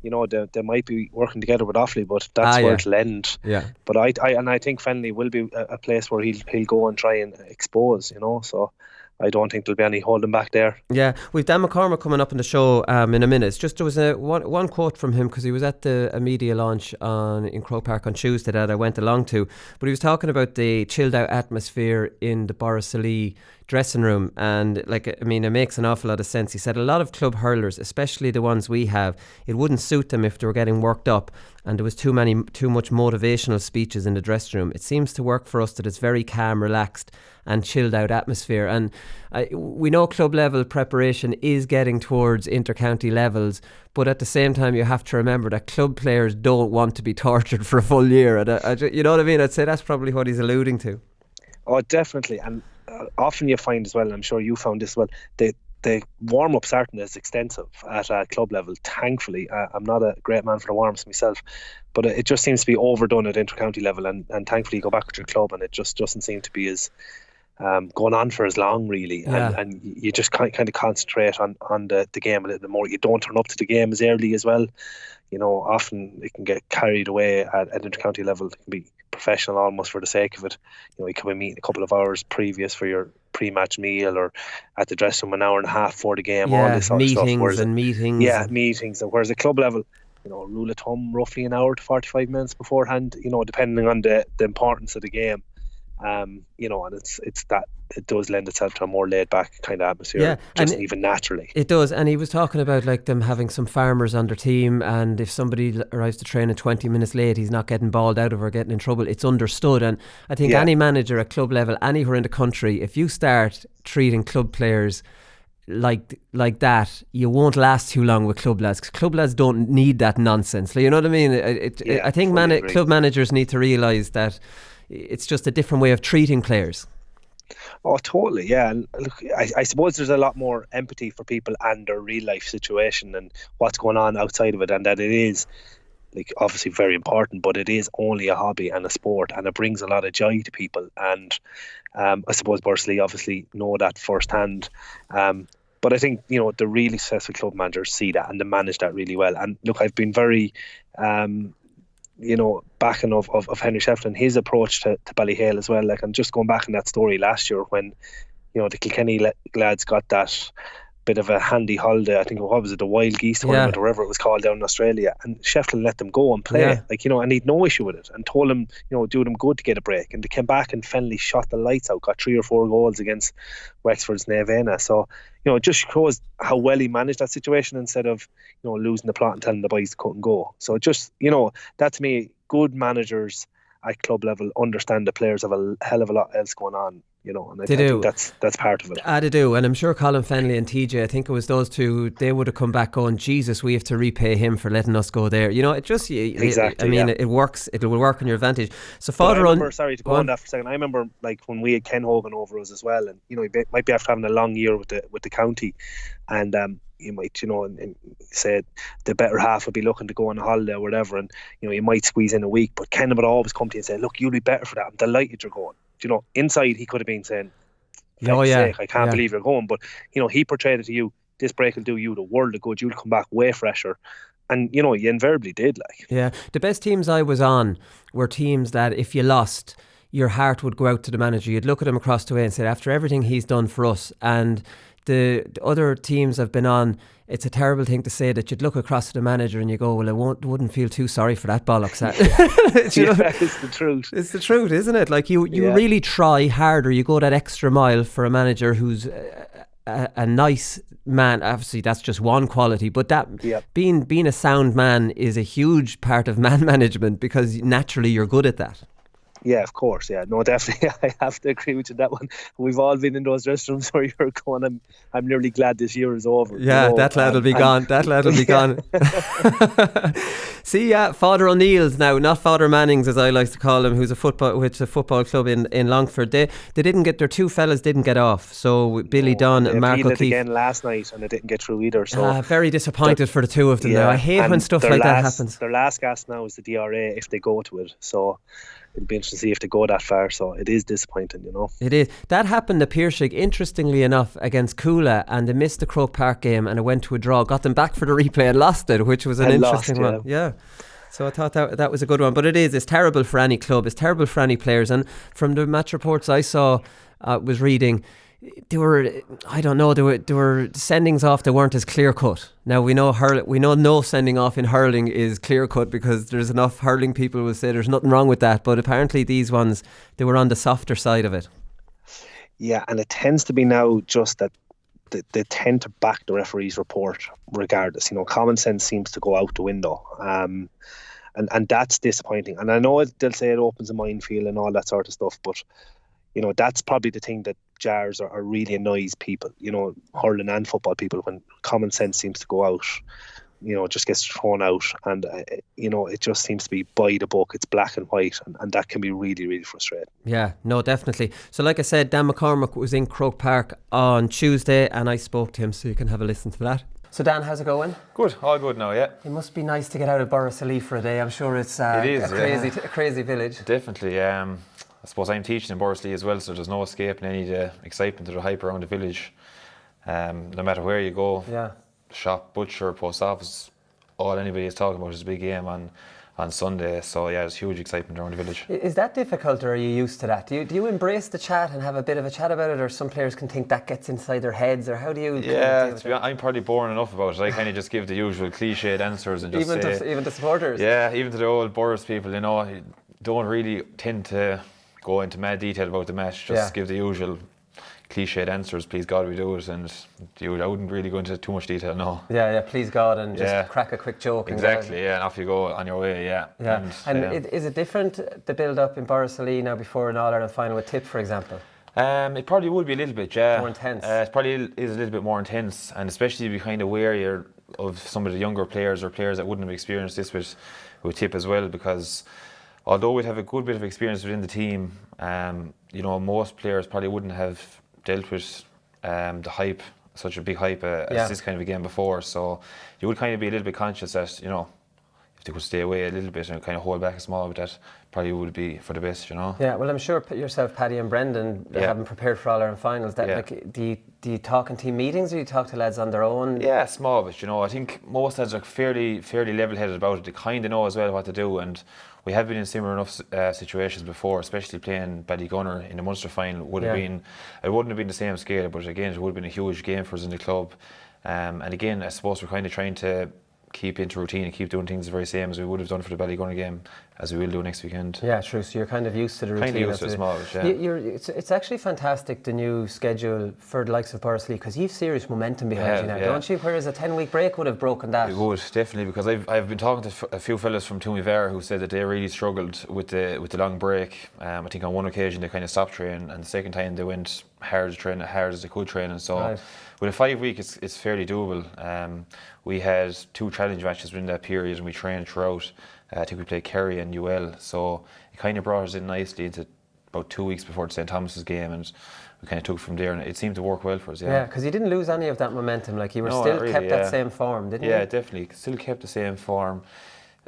they might be working together with Offaly, but that's where it'll end. Yeah. But I think Fennelly will be a place where he'll go and try and expose. So I don't think there'll be any holding back there. Yeah, we've Dan McCormack coming up in the show in a minute. There was one quote from him, because he was at a media launch in Croke Park on Tuesday that I went along to, but he was talking about the chilled out atmosphere in the Borrisoleigh dressing room, and it makes an awful lot of sense. He said a lot of club hurlers, especially the ones we have, it wouldn't suit them if they were getting worked up and there was too much motivational speeches in the dressing room. It seems to work for us that it's very calm, relaxed and chilled out atmosphere, and we know club level preparation is getting towards inter-county levels, but at the same time you have to remember that club players don't want to be tortured for a full year, and you know what I mean? I'd say that's probably what he's alluding to. Oh, definitely. And often you find as well, and I'm sure you found this as well, the warm-up starting is extensive at club level. Thankfully, I'm not a great man for the warm-ups myself, but it just seems to be overdone at inter-county level, and thankfully you go back with your club and it just doesn't seem to be as going on for as long, really. And you just kind of concentrate on the game a little bit more. You don't turn up to the game as early as well. Often it can get carried away at inter-county level. It can be professional almost for the sake of it. You could be meeting a couple of hours previous for your pre-match meal, or at the dressing room an hour and a half before the game. All this sort of stuff. Meetings. Yeah, meetings. And whereas at club level, rule of thumb, roughly an hour to 45 minutes beforehand. Depending on the importance of the game. And it's that it does lend itself to a more laid back kind of atmosphere, even naturally. It does. And he was talking about them having some farmers on their team, and if somebody arrives to training 20 minutes late, he's not getting bawled out of or getting in trouble. It's understood. And I think any manager at club level anywhere in the country, if you start treating club players like that, you won't last too long with club lads, 'cause club lads don't need that nonsense. You know what I mean? I think club managers need to realise that it's just a different way of treating players. Oh, totally, yeah. And look, I suppose there's a lot more empathy for people and their real life situation and what's going on outside of it, and that it is obviously very important, but it is only a hobby and a sport, and it brings a lot of joy to people. And I suppose Borrisoleigh obviously know that firsthand. But I think the really successful club managers see that and they manage that really well. And look, I've been very backing of Henry Schieffelin, his approach to Ballyhale as well. I'm just going back in that story last year when the Kilkenny lads got that bit of a handy holiday. I think what was it, the Wild Geese tournament or whatever it was called down in Australia, and Schieffelin let them go and play and he'd no issue with it, and told him do them good to get a break. And they came back and Fennelly shot the lights out, got 3 or 4 goals against Wexford's Nevena. So it just shows how well he managed that situation instead of losing the plot and telling the boys to cut and go. So just that, to me, good managers at club level understand the players have a hell of a lot else going on you know, and I do. think that's part of it. They do, and I'm sure Colin Fennelly and TJ, I think it was those two, they would have come back going, Jesus, we have to repay him for letting us go there. You know, it just, Exactly, I mean, it works, it will work on your advantage. So sorry to go on that for a second, I remember like when we had Ken Hogan over us as well, and you know, he might be after having a long year with the county, and you might, you know, and say the better half would be looking to go on a holiday or whatever, and you know, you might squeeze in a week, but Ken would always come to you and say, look, you'll be better for that, I'm delighted you're going. You know, inside he could have been saying, sake, I can't believe you're going, but you know, he portrayed it to you, this break will do you the world of good, you'll come back way fresher. And you know, you invariably did. Like, yeah, the best teams I was on were teams that if you lost, your heart would go out to the manager. You'd look at him across the way and say, after everything he's done for us. And the other teams I've been on, it's a terrible thing to say that you'd look across to the manager and you go, well, I wouldn't feel too sorry for that bollocks. It's the truth. It's the truth, isn't it? Like you really try harder. You go that extra mile for a manager who's a nice man. Obviously, that's just one quality, but that being a sound man is a huge part of man management, because naturally you're good at that. Yeah, of course. Yeah, no, definitely. I have to agree with you that one. We've all been in those restrooms where you're going, I'm nearly glad this year is over. Yeah, you know, that lad'll be gone. That lad'll be gone. See, Father O'Neill's now, not Father Manning's as I like to call him, who's a football club in Longford. They didn't get, their two fellas didn't get off. So Billy Dunn and Mark O'Keefe again last night, and they didn't get through either. So very disappointed for the two of them now. I hate when stuff like that happens. Their last gas now is the DRA if they go to it. So it'll be interesting to see if they go that far. So it is disappointing, you know. It is. That happened to Piershig, interestingly enough, against Coola, and they missed the Croke Park game and it went to a draw. Got them back for the replay and lost it, which was an interesting one. Yeah. So I thought that was a good one. But it's terrible for any club. It's terrible for any players. And from the match reports I saw, was reading, there were sendings off that weren't as clear cut. Now we know no sending off in hurling is clear cut, because there's enough hurling people will say there's nothing wrong with that, but apparently these ones, they were on the softer side of it. Yeah, and it tends to be now just that they tend to back the referee's report regardless. You know, common sense seems to go out the window, and that's disappointing. And I know they'll say it opens a minefield and all that sort of stuff, but you know, that's probably the thing that jars or really annoys people, you know, hurling and football people, when common sense seems to go out, you know, just gets thrown out, and you know, it just seems to be by the book. It's black and white, and that can be really, really frustrating. Yeah, no, definitely. So like I said, Dan McCormack was in Croke Park on Tuesday and I spoke to him, so you can have a listen to that. So Dan, how's it going? Good, all good now, yeah. It must be nice to get out of Borrisoleigh for a day. I'm sure it's a crazy village. Definitely. I suppose I'm teaching in Borrisoleigh as well, so there's no escaping any of the excitement or the hype around the village. No matter where you go, shop, butcher, post office, all anybody is talking about is a big game on Sunday. So yeah, there's huge excitement around the village. Is that difficult, or are you used to that? Do you embrace the chat and have a bit of a chat about it, or some players can think that gets inside their heads, or how do you? Yeah, to be honest, I'm probably boring enough about it. I kind of just give the usual cliched answers and just even to supporters. Yeah, even to the old Boris people, you know, don't really tend to go into mad detail about the match. Just give the usual cliched answers. Please God, we do it, and I wouldn't really go into too much detail. No. Yeah. Please God, and just crack a quick joke. Exactly. And off you go on your way. Yeah. And is it different, the build up in Borrisoleigh now before an All Ireland final with Tip, for example? It probably would be a little bit. Yeah. More intense. It probably is a little bit more intense, and especially be kind of wary of some of the younger players or players that wouldn't have experienced this with Tip as well, because although we'd have a good bit of experience within the team, you know, most players probably wouldn't have dealt with the hype, such a big hype as this kind of a game before. So you would kind of be a little bit conscious that, you know, if they could stay away a little bit and kind of hold back a small bit, that probably would be for the best, you know. Yeah, well, I'm sure yourself, Paddy and Brendan, having prepared for All Ireland finals, that like, do you talk in team meetings, or do you talk to lads on their own? Yeah, small bit, you know. I think most lads are fairly level-headed about it. They kind of know as well what to do, and we have been in similar enough situations before, especially playing Ballygunner in the Munster final. It wouldn't have been the same scale, but again, it would have been a huge game for us in the club. And again, I suppose we're kind of trying to keep into routine and keep doing things the very same as we would have done for the Ballygunner game, as we will do next weekend. Yeah, true. So you're kind of used to the routine. Kind of used to it, small, yeah. It's actually fantastic, the new schedule for the likes of Borris Lee, because you've serious momentum behind you now, don't you? Whereas a 10-week break would have broken that. It would, definitely, because I've been talking to a few fellas from Toomevera who said that they really struggled with the long break. I think on one occasion they kind of stopped training, and the second time they went hard as they could train, and so right. With a 5 week, it's fairly doable. We had 2 challenge matches within that period, and we trained throughout. I think we played Kerry and UL, so it kind of brought us in nicely into about 2 weeks before the St Thomas's game, and we kind of took it from there, and it seemed to work well for us. Yeah, because you didn't lose any of that momentum. Like you were kept that same form, didn't you? Yeah, definitely. Still kept the same form.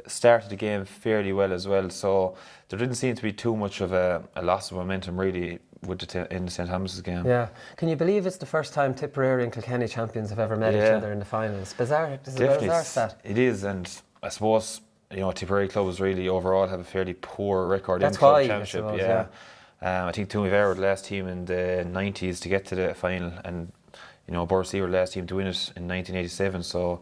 Started the game fairly well as well, so there didn't seem to be too much of a loss of momentum really in the St Thomas's game. Yeah. Can you believe it's the first time Tipperary and Kilkenny champions have ever met each other in the final? It's bizarre. It's a bizarre stat. It is, and I suppose Tipperary clubs really overall have a fairly poor record in the club championship. I suppose, I think Toomevera were the last team in the 90s to get to the final, and Borris Lee were the last team to win it in 1987. So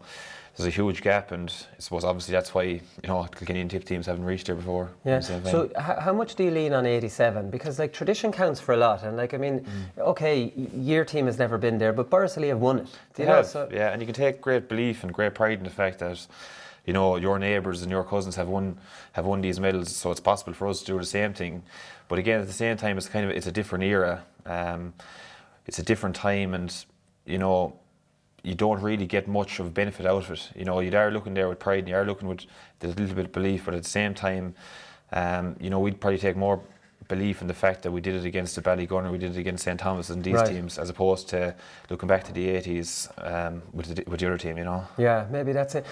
there's a huge gap, and I suppose obviously that's why Kilkenny and Tip teams haven't reached there before. Yeah. So how much do you lean on 87? Because like tradition counts for a lot, and okay, your team has never been there, but Borris Lee have won it. Yeah, and you can take great belief and great pride in the fact that your neighbours and your cousins have won these medals, so it's possible for us to do the same thing. But again, at the same time, it's a different era. It's a different time, and you don't really get much of benefit out of it. You are looking there with pride, and you are looking with a little bit of belief, but at the same time, we'd probably take more belief in the fact that we did it against the Ballygunner, we did it against St Thomas and these teams, as opposed to looking back to the 80s with the other team, Yeah, maybe that's it.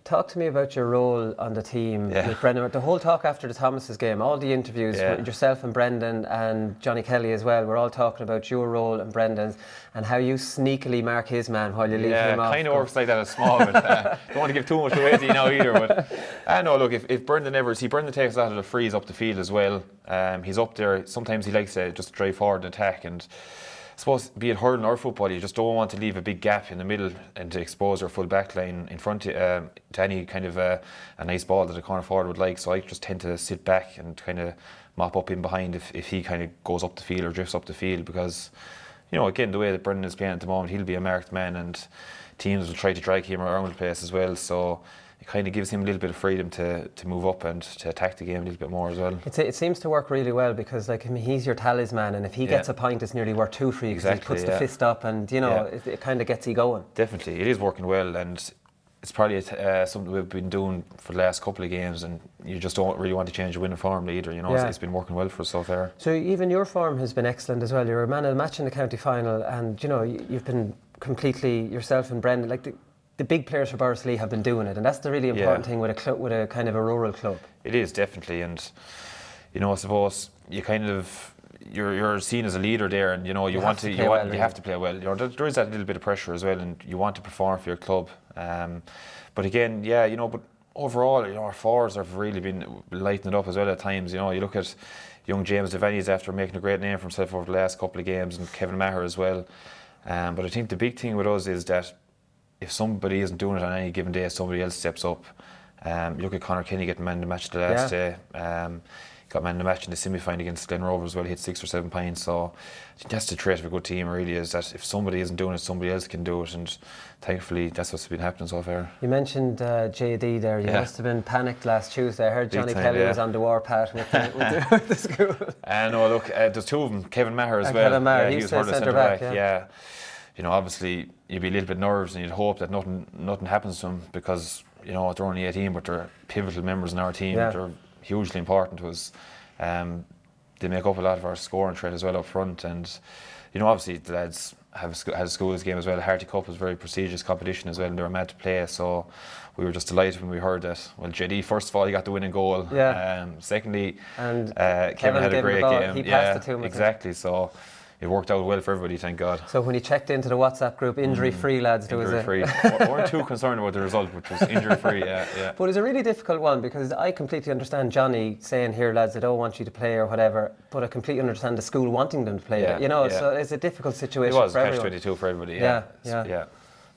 Talk to me about your role on the team with Brendan. The whole talk after the Thomas's game, all the interviews with yourself and Brendan and Johnny Kelly as well, we're all talking about your role and Brendan's and how you sneakily mark his man while you leave him off. Yeah, kind of works like that at small, but don't want to give too much away to you now either. But I know, look, if Brendan Brendan takes a lot of the frees up the field as well. He's up there. Sometimes he likes to just drive forward and attack, and I suppose be it hurling or football, you just don't want to leave a big gap in the middle and to expose your full back line in front to any kind of a nice ball that a corner forward would like. So I just tend to sit back and kind of mop up in behind if he kind of goes up the field or drifts up the field, because again, the way that Brendan is playing at the moment, he'll be a marked man, and teams will try to drag him around the place as well. So it kind of gives him a little bit of freedom to move up and to attack the game a little bit more as well. It seems to work really well, because he's your talisman, and if he gets a point, it's nearly worth 2 for you, because he puts the fist up, and it kind of gets you going. Definitely, it is working well, and it's probably something we've been doing for the last couple of games, and you just don't really want to change the winning form either. It's been working well for us so far. So even your form has been excellent as well. You're a man of the match in the county final, and you've been completely yourself and Brendan, like the big players for Borris Lee have been doing it, and that's the really important thing with a club, with a kind of a rural club. It is, definitely, and I suppose you're seen as a leader there, and you have to play well. There is that little bit of pressure as well, and you want to perform for your club. But again, but overall, our forwards have really been lighting it up as well at times. You look at young James Devaney's after making a great name for himself over the last couple of games, and Kevin Maher as well. But I think the big thing with us is that if somebody isn't doing it on any given day, somebody else steps up. You look at Conor Kenny getting man of the match the last day. Got man of the match in the semi-final against Glen Rovers as well. He hit 6 or 7 points. So I think that's the trait of a good team, really, is that if somebody isn't doing it, somebody else can do it. And thankfully, that's what's been happening so far. You mentioned JD there. You must have been panicked last Tuesday. I heard Johnny Kelly was on the warpath with the school. No, look, there's 2 of them. Kevin Maher as well. Kevin Maher, he was hurling centre back. Obviously you'd be a little bit nervous, and you'd hope that nothing happens to them, because they're only 18, but they're pivotal members in our team. They're hugely important to us. They make up a lot of our scoring threat as well up front, and obviously the lads had a schools game as well. The Harty Cup was a very prestigious competition as well, and they were mad to play, so we were just delighted when we heard that. Well, JD, first of all, he got the winning goal. Secondly, and Kevin had a great game. He passed it to him. Exactly, so it worked out well for everybody, thank God. So when you checked into the WhatsApp group, injury-free lads, there was injury-free. Weren't too concerned about the result, which was injury-free, yeah. But it's a really difficult one, because I completely understand Johnny saying, here lads, I don't want you to play or whatever, but I completely understand the school wanting them to play. So it's a difficult situation for everyone. It was catch-22 for everybody, Yeah.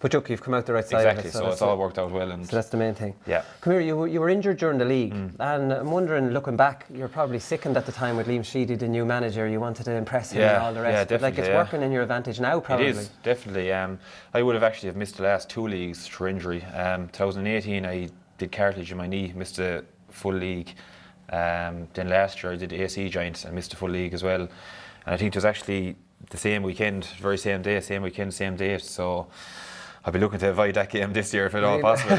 But look, you've come out the right side Exactly, of it. so it's all worked out well. And so that's the main thing. Yeah. Come here, you were injured during the league, and I'm wondering, looking back, you're probably sickened at the time with Liam Silke, the new manager. You wanted to impress him and all the rest. Yeah, but like, it's working in your advantage now, probably. It is, definitely. I would have missed the last 2 leagues through injury. 2018, I did cartilage in my knee, missed the full league. Then last year I did AC joint and missed the full league as well. And I think it was actually the same weekend, very same day, same weekend, same date. So I'll be looking to avoid that game this year if at all possible.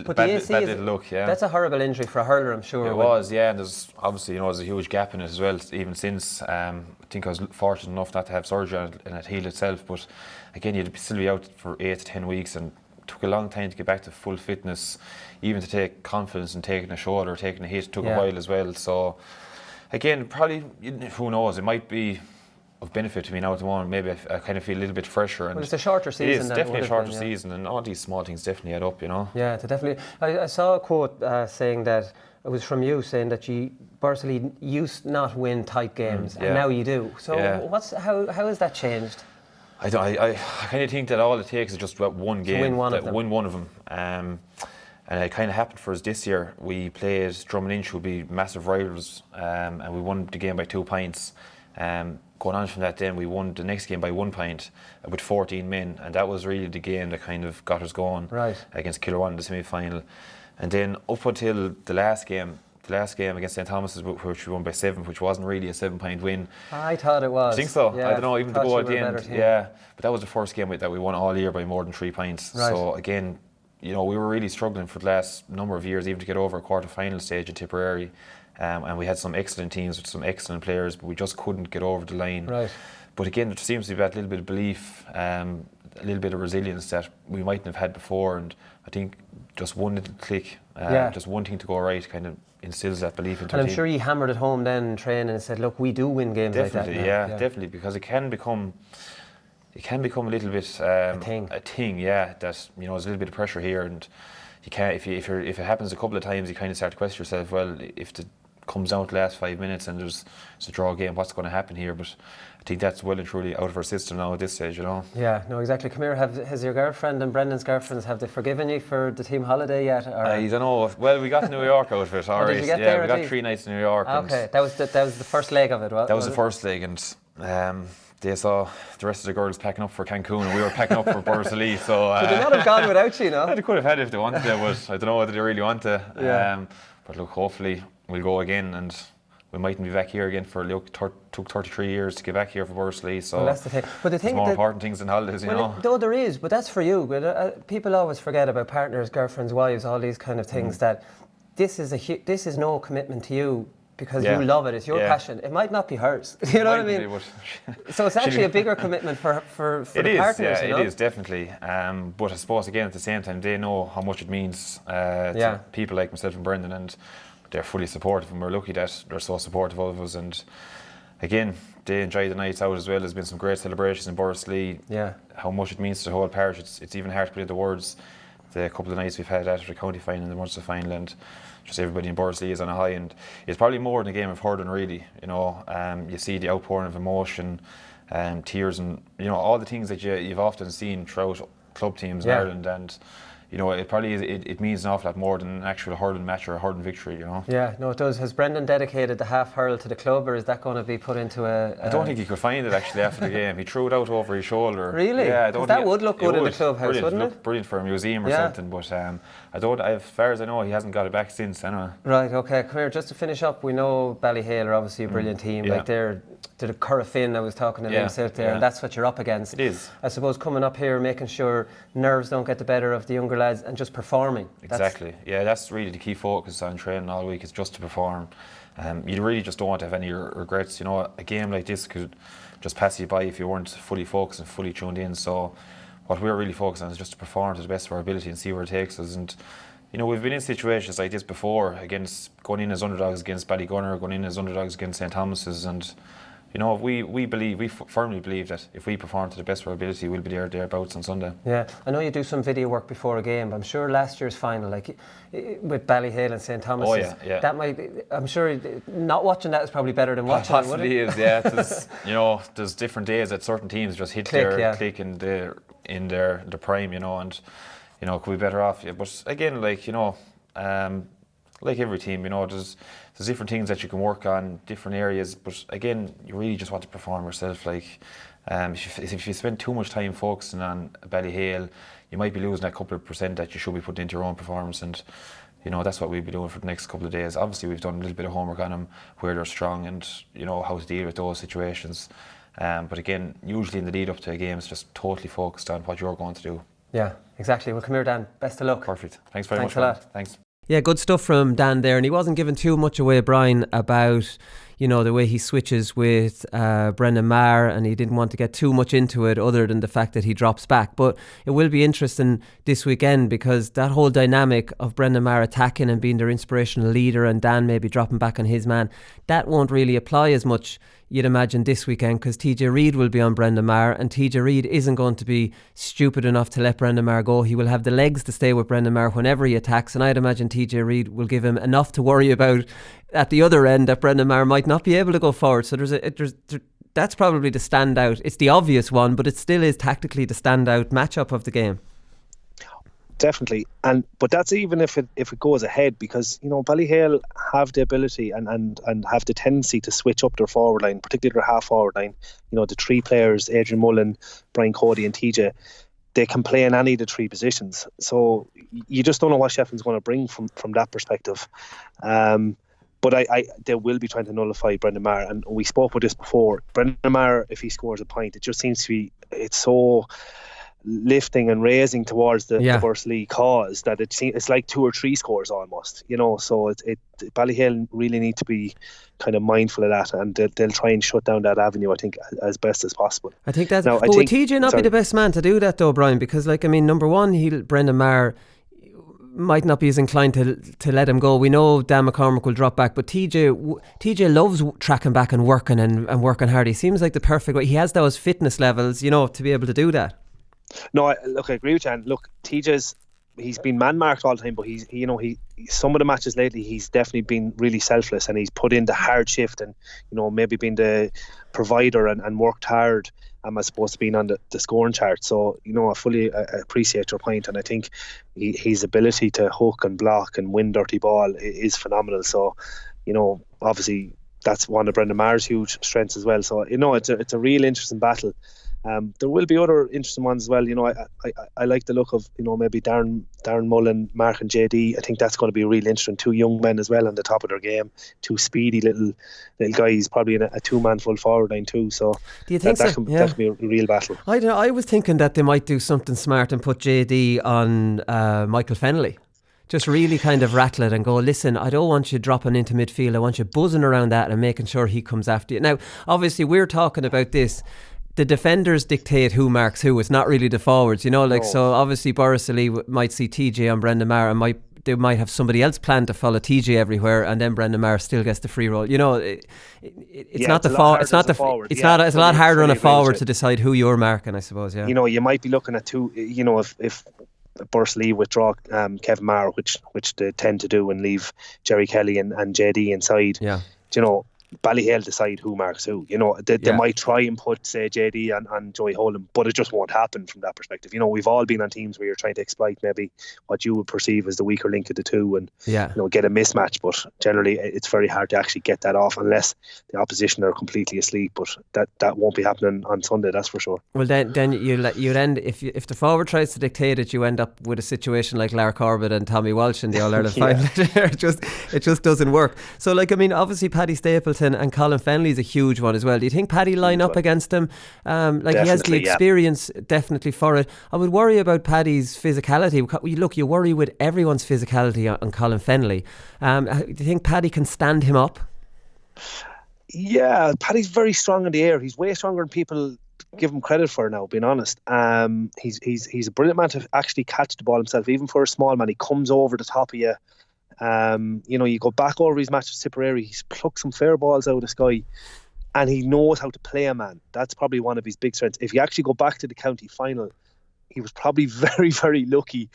But bad the AC little look, yeah. That's a horrible injury for a hurler, I'm sure. It was, yeah, and there's obviously, there's a huge gap in it as well, even since. I think I was fortunate enough not to have surgery on it and it healed itself, but again, you'd still be out for 8 to 10 weeks, and it took a long time to get back to full fitness, even to take confidence in taking a shot or taking a hit took a while as well. So again, probably, who knows, it might be of benefit to me now at the moment. Maybe I kind of feel a little bit fresher. And it's a shorter season. It is definitely a shorter season, and all these small things definitely add up, Yeah, to definitely. I saw a quote saying that, it was from you, saying that you Bursley used not win tight games, and now you do. So how has that changed? I kind of think that all it takes is just one game, win one of them. And it kind of happened for us this year. We played Drummond Inch, who would be massive rivals, and we won the game by 2 points. Going on from that, then we won the next game by 1 point with 14 men, and that was really the game that kind of got us going against Kilcoo in the semi-final. And then up until the last game against St Thomas's, which we won by 7, which wasn't really a 7-point win. I thought it was. I think so. Yeah, I don't know, even to go at the end. Yeah, but that was the first game that we won all year by more than 3 points. So again, we were really struggling for the last number of years, even to get over a quarter-final stage in Tipperary. And we had some excellent teams with some excellent players, but we just couldn't get over the line. But again, there seems to be that little bit of belief, a little bit of resilience that we mightn't have had before. And I think just one little click, just one thing to go right, kind of instills that belief into the team. And I'm sure you hammered it home then in training and said, look, we do win games like that. Definitely, because it can become a little bit a thing. That there's a little bit of pressure here, and you can't. If it happens a couple of times, you kind of start to question yourself. Well, if it comes out the last 5 minutes and it's a draw game, what's going to happen here? But I think that's well and truly out of our system now at this stage, Yeah, no, exactly. Come here, has your girlfriend and Brendan's girlfriends, have they forgiven you for the team holiday yet? Or? I don't know. Well, we got to New York out of it, all right. Did you get there, we got 3 nights in New York. Okay, that was the first leg of it, That was the first leg, and they saw the rest of the girls packing up for Cancun, and we were packing up for Brolly. So could they not have gone without you, no? They could have had if they wanted to, but I don't know whether they really want to. But look, hopefully we'll go again, and we mightn't be back here again for took 33 years to get back here for Brolly. So that's the thing. But the thing, more important things than holidays, Though there is, but that's for you. But people always forget about partners, girlfriends, wives, all these kind of things. That this is no commitment to you. Because you love it, it's your passion. It might not be hers. You know what I mean? So it's actually a bigger commitment for the partners. It is definitely. But I suppose again at the same time they know how much it means to people like myself and Brendan, and they're fully supportive, and we're lucky that they're so supportive of us. And again, they enjoy the nights out as well. There's been some great celebrations in Borsley. How much it means to the whole parish, it's even hard to put into words. The couple of nights we've had after the county final and the Munster final, and just everybody in Borsley is on a high, and it's probably more than a game of hurling really. You see the outpouring of emotion, tears, and all the things that you've often seen throughout club teams in Ireland, and it probably it means an awful lot more than an actual hurling match or a hurling victory. Yeah, no, it does. Has Brendan dedicated the half hurl to the club, or is that going to be put into a? I don't think he could find it actually after the game. He threw it out over his shoulder. Really? Yeah, that would look good in the clubhouse, wouldn't it? Brilliant for a museum or something. But as far as I know, he hasn't got it back since. Anyway. Right. Okay. Come here. Just to finish up, we know Ballyhale are obviously a brilliant team. Like they're the Corofin. I was talking to Liam Silke there, and that's what you're up against. It is. I suppose coming up here, making sure nerves don't get the better of the younger lads, and just performing. Exactly. That's really the key focus on training all week, is just to perform. You really just don't want to have any regrets. A game like this could just pass you by if you weren't fully focused and fully tuned in. So what we're really focused on is just to perform to the best of our ability and see where it takes us. And we've been in situations like this before, going in as underdogs against Ballygunner, going in as underdogs against St Thomas's, and we firmly believe that if we perform to the best of our ability, we'll be thereabouts on Sunday. Yeah, I know you do some video work before a game, but I'm sure last year's final, like with Ballyhale and St Thomas's, that might. I'm sure not watching that is probably better than watching. Possibly is, yeah. There's different days that certain teams just hit their click, and in their prime, and could be better off. Yeah. But again, like every team, there's different things that you can work on, different areas. But again, you really just want to perform yourself. Like if you spend too much time focusing on Ballyhale, you might be losing that couple of percent that you should be putting into your own performance. And that's what we'll be doing for the next couple of days. Obviously, we've done a little bit of homework on them, where they're strong and how to deal with those situations. But again, usually in the lead up to a game, it's just totally focused on what you're going to do. Yeah, exactly. Well, come here, Dan. Best of luck. Perfect. Thanks very much. Thanks a lot. Thanks. Yeah, good stuff from Dan there, and he wasn't giving too much away, Brian, about the way he switches with Brendan Maher, and he didn't want to get too much into it other than the fact that he drops back. But it will be interesting this weekend, because that whole dynamic of Brendan Maher attacking and being their inspirational leader and Dan maybe dropping back on his man, that won't really apply as much, you'd imagine, this weekend, because TJ Reid will be on Brendan Maher, and TJ Reid isn't going to be stupid enough to let Brendan Maher go. He will have the legs to stay with Brendan Maher whenever he attacks, and I'd imagine TJ Reid will give him enough to worry about at the other end, that Brendan Maher might not be able to go forward. So that's probably the standout. It's the obvious one, but it still is tactically the standout matchup of the game. Definitely, but that's even if it goes ahead, because Ballyhale have the ability and have the tendency to switch up their forward line, particularly their half forward line. The three players, Adrian Mullen, Brian Cody and TJ, they can play in any of the three positions. So you just don't know what Shefflin's going to bring from that perspective. But they will be trying to nullify Brendan Maher, and we spoke about this before. Brendan Maher, if he scores a point, it just seems to be, it's so lifting and raising towards the First League cause that it's like 2 or 3 scores almost, so Ballyhale really need to be kind of mindful of that, and they'll try and shut down that avenue, I think, as best as possible. I think that's would TJ not be the best man to do that though, Brian? Because number one, Brendan Maher might not be as inclined to let him go. We know Dan McCormack will drop back, but TJ loves tracking back and working and working hard. He seems like the perfect way. He has those fitness levels, to be able to do that. No, I agree with you. And look, he's been man-marked all the time, but he some of the matches lately, he's definitely been really selfless, and he's put in the hard shift, and maybe been the provider and worked hard as opposed to being on the scoring chart. So I fully appreciate your point, and I think his ability to hook and block and win dirty ball is phenomenal. So obviously that's one of Brendan Maher's huge strengths as well. So it's a real interesting battle. There will be other interesting ones as well. I like the look of maybe Darren Mullen, Mark and JD. I think that's going to be really interesting. 2 young men as well on the top of their game. 2 speedy little guys, probably in a 2-man full forward line too. So do you think that can be a real battle. I don't know. I was thinking that they might do something smart and put JD on Michael Fennelly. Just really kind of rattle it and go, listen, I don't want you dropping into midfield. I want you buzzing around that and making sure he comes after you. Now, obviously, we're talking about this. The defenders dictate who marks who. It's not really the forwards, So obviously Boris Ali might see TJ on Brendan Maher, and they might have somebody else planned to follow TJ everywhere, and then Brendan Maher still gets the free roll. It's not the forward. It's a lot harder on a forward to decide who you're marking, I suppose. Yeah. You might be looking at 2. If Boris Lee withdraw Kevin Maher, which they tend to do, and leave Jerry Kelly and JD inside. Yeah. Ballyhale decide who marks who. They might try and put, say, JD and Joey Holden, but it just won't happen from that perspective. We've all been on teams where you're trying to exploit maybe what you would perceive as the weaker link of the two, and get a mismatch. But generally, it's very hard to actually get that off unless the opposition are completely asleep. But that won't be happening on Sunday, that's for sure. Well, then you'd end if the forward tries to dictate it, you end up with a situation like Lar Corbett and Tommy Walsh in the All Ireland final. It just doesn't work. So, obviously, Paddy Stapleton and Colin Fennelly is a huge one as well. Do you think Paddy line up against him? He has the experience definitely for it. I would worry about Paddy's physicality. Look, you worry with everyone's physicality on Colin Fennelly. Do you think Paddy can stand him up? Yeah, Paddy's very strong in the air. He's way stronger than people give him credit for now, being honest. He's a brilliant man to actually catch the ball himself, even for a small man. He comes over the top of you. You go back over his match with Tipperary, he's plucked some fair balls out of the sky, and he knows how to play a man. That's probably one of his big strengths. If you actually go back to the county final, he was probably very, very lucky.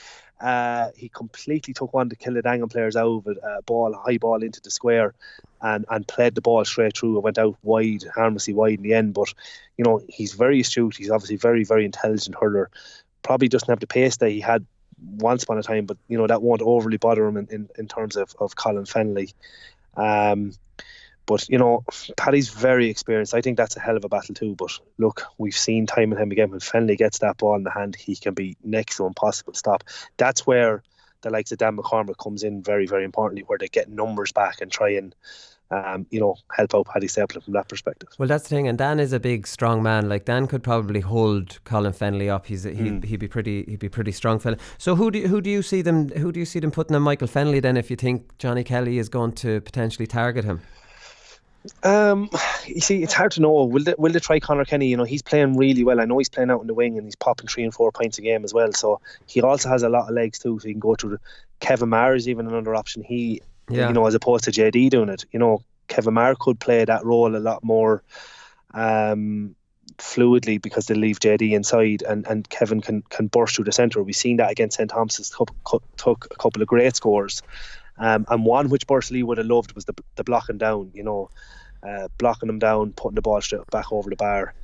He completely took one of the Kildangan players out of it, high ball into the square, and played the ball straight through. It went out wide, harmlessly wide in the end. But he's very astute. He's obviously very, very intelligent hurler. Probably doesn't have the pace that he had once upon a time, but that won't overly bother him in terms of Colin Fennelly. But Paddy's very experienced. I think that's a hell of a battle too. But look, we've seen time and time again, when Fennelly gets that ball in the hand, he can be next to impossible to stop. That's where the likes of Dan McCormack comes in very, very importantly, where they get numbers back and try and help out Paddy Stapleton from that perspective. Well, that's the thing, and Dan is a big, strong man. Like, Dan could probably hold Colin Fennelly up. He'd be pretty strong fella. So who do you see them putting on Michael Fennelly then, if you think Johnny Kelly is going to potentially target him? You see, it's hard to know. Will they try Conor Kenny? He's playing really well. I know he's playing out in the wing and he's popping 3 and 4 points a game as well. So he also has a lot of legs too. So he can go through. Kevin Maher is even another option. As opposed to JD doing it. Kevin Maher could play that role a lot more fluidly, because they leave JD inside and Kevin can burst through the centre. We've seen that against St Thomas's. Took a couple of great scores. And one which Brolly would have loved was the blocking down, blocking them down, putting the ball straight back over the bar.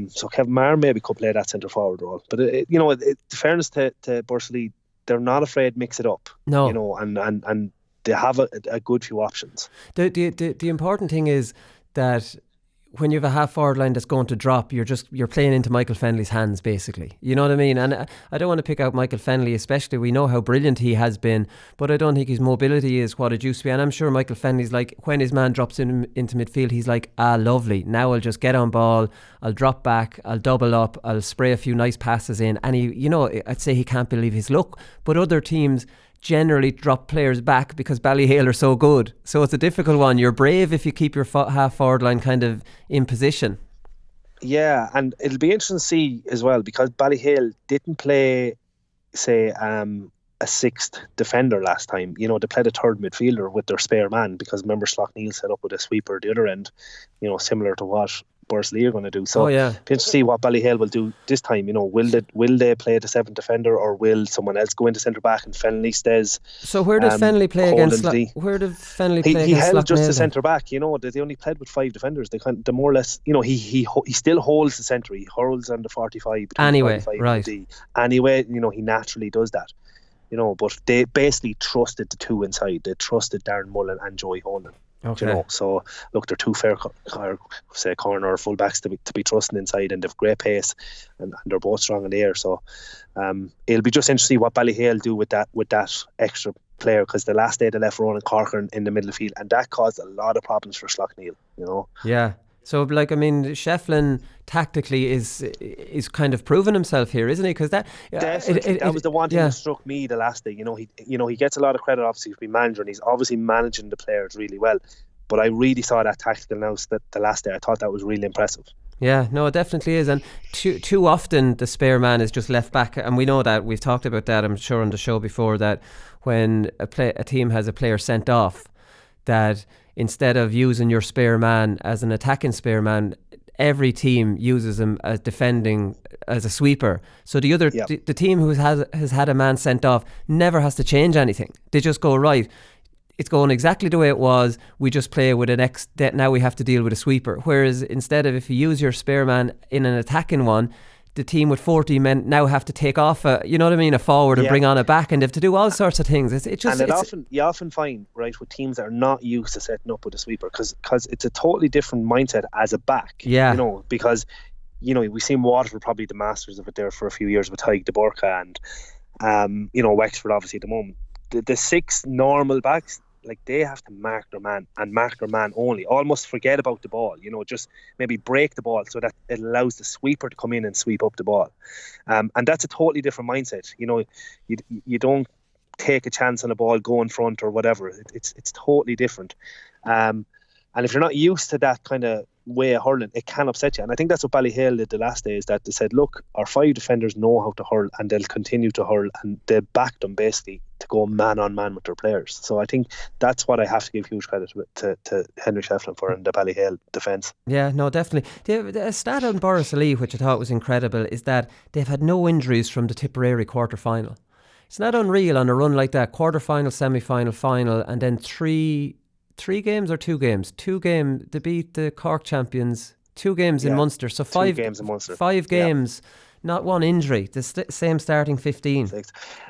So Kevin Maher maybe could play that centre forward role. But in fairness to Brolly, they're not afraid to mix it up. No, and they have a good few options. The important thing is that when you have a half forward line that's going to drop, you're playing into Michael Fennelly's hands, basically. You know what I mean? And I don't want to pick out Michael Fennelly, especially. We know how brilliant he has been, but I don't think his mobility is what it used to be. And I'm sure Michael Fennelly's like, when his man drops into midfield, he's like, lovely. Now I'll just get on ball, I'll drop back, I'll double up, I'll spray a few nice passes in. And I'd say he can't believe his luck. But other teams generally drop players back because Ballyhale are so good. So it's a difficult one. You're brave if you keep your half forward line kind of in position. Yeah, and it'll be interesting to see as well, because Ballyhale didn't play, say, a sixth defender last time. They played a third midfielder with their spare man, because remember, Slaughtneil set up with a sweeper at the other end, similar to what Bursley are going to do. So interesting to see what Ballyhale will do this time. Will they play the seventh defender, or will someone else go into centre back and Fennelly stays? So where did Fennelly play against? Where did Fennelly play against? He held just the centre back. They only played with 5 defenders. They more or less. He still holds the centre. He hurls on the 45. Anyway, 45 right. Anyway, he naturally does that. But they basically trusted the two inside. They trusted Darren Mullen and Joey Honan. Okay. So look, they're two fair corner or fullbacks to be trusting inside, and they've great pace, and they're both strong in the air. So it'll be just interesting to see what Ballyhale do with that extra player, because the last day they left Ronan Corcoran in the middle of the field, and that caused a lot of problems for Slaughtneil. Yeah. So, Schieffelin tactically is kind of proving himself here, isn't he? Because that was the one thing that struck me the last day. He gets a lot of credit obviously for being manager, and he's obviously managing the players really well. But I really saw that tactical nous that the last day. I thought that was really impressive. Yeah, no, it definitely is. And too often the spare man is just left back, and we know that. We've talked about that, I'm sure, on the show before, that when a team has a player sent off, that instead of using your spare man as an attacking spare man, every team uses him as defending, as a sweeper. So the team who has had a man sent off never has to change anything. They just go, right, it's going exactly the way it was. We just play with now we have to deal with a sweeper. Whereas instead of, if you use your spare man in an attacking one, the team with 40 men now have to take off a forward and bring on a back, and they have to do all sorts of things. You often find, right, with teams that are not used to setting up with a sweeper, because it's a totally different mindset as a back. Yeah. Because we've seen Waterford probably the masters of it there for a few years with Tyke de Burka and Wexford obviously at the moment. The 6 normal backs, like, they have to mark their man and mark their man only. Almost forget about the ball. Just maybe break the ball so that it allows the sweeper to come in and sweep up the ball. And that's a totally different mindset. You don't take a chance on a ball, go in front or whatever. It's totally different. And if you're not used to that kind of way of hurling, it can upset you. And I think that's what Ballyhale did the last day, is that they said, look, our 5 defenders know how to hurl and they'll continue to hurl, and they backed them basically to go man on man with their players. So I think that's what I have to give huge credit to Henry Schieffelin for in the Ballyhale defence. Yeah, no, definitely. The stat on Borrisoleigh, which I thought was incredible, is that they've had no injuries from the Tipperary quarter-final. It's not unreal on a run like that, quarter-final, semi-final, final, and then three games or 2 games? 2 games. They beat the Cork champions. 2 games in Munster. So 5 games in Munster. 5 games, not one injury. The same starting 15.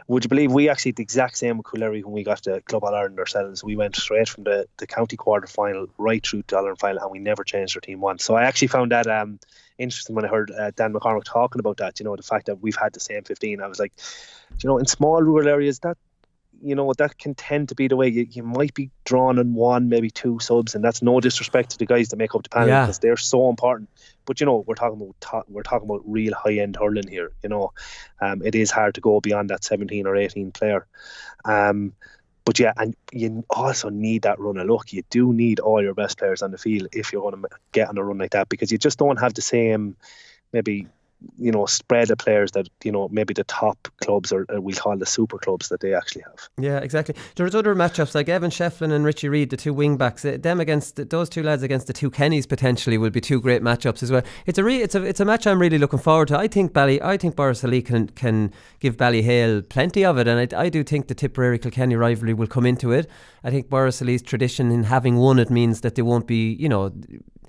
Would you believe we actually did the exact same with Coollerry when we got to Club All-Ireland ourselves? We went straight from the county quarter-final right through to All-Ireland final, and we never changed our team once. So I actually found that interesting when I heard Dan McCormack talking about that, the fact that we've had the same 15. I was like, in small rural areas, that that can tend to be the way. You might be drawn on 1, maybe 2 subs, and that's no disrespect to the guys that make up the panel, because they're so important. But we're talking about real high end hurling here. It is hard to go beyond that 17 or 18 player. But and you also need that run of luck. You do need all your best players on the field if you're going to get on a run like that, because you just don't have the same maybe spread of players that maybe the top clubs, or we call the super clubs, that they actually have. Yeah, exactly. There's other matchups like Evan Schieffelin and Richie Reid, the 2 wing backs. Them against those 2 lads against the 2 Kennys potentially will be 2 great matchups as well. It's a match I'm really looking forward to. I think Borrisoleigh can give Ballyhale plenty of it, and I do think the Tipperary Kilkenny rivalry will come into it. I think Borrisoleigh's tradition in having won it means that they won't be,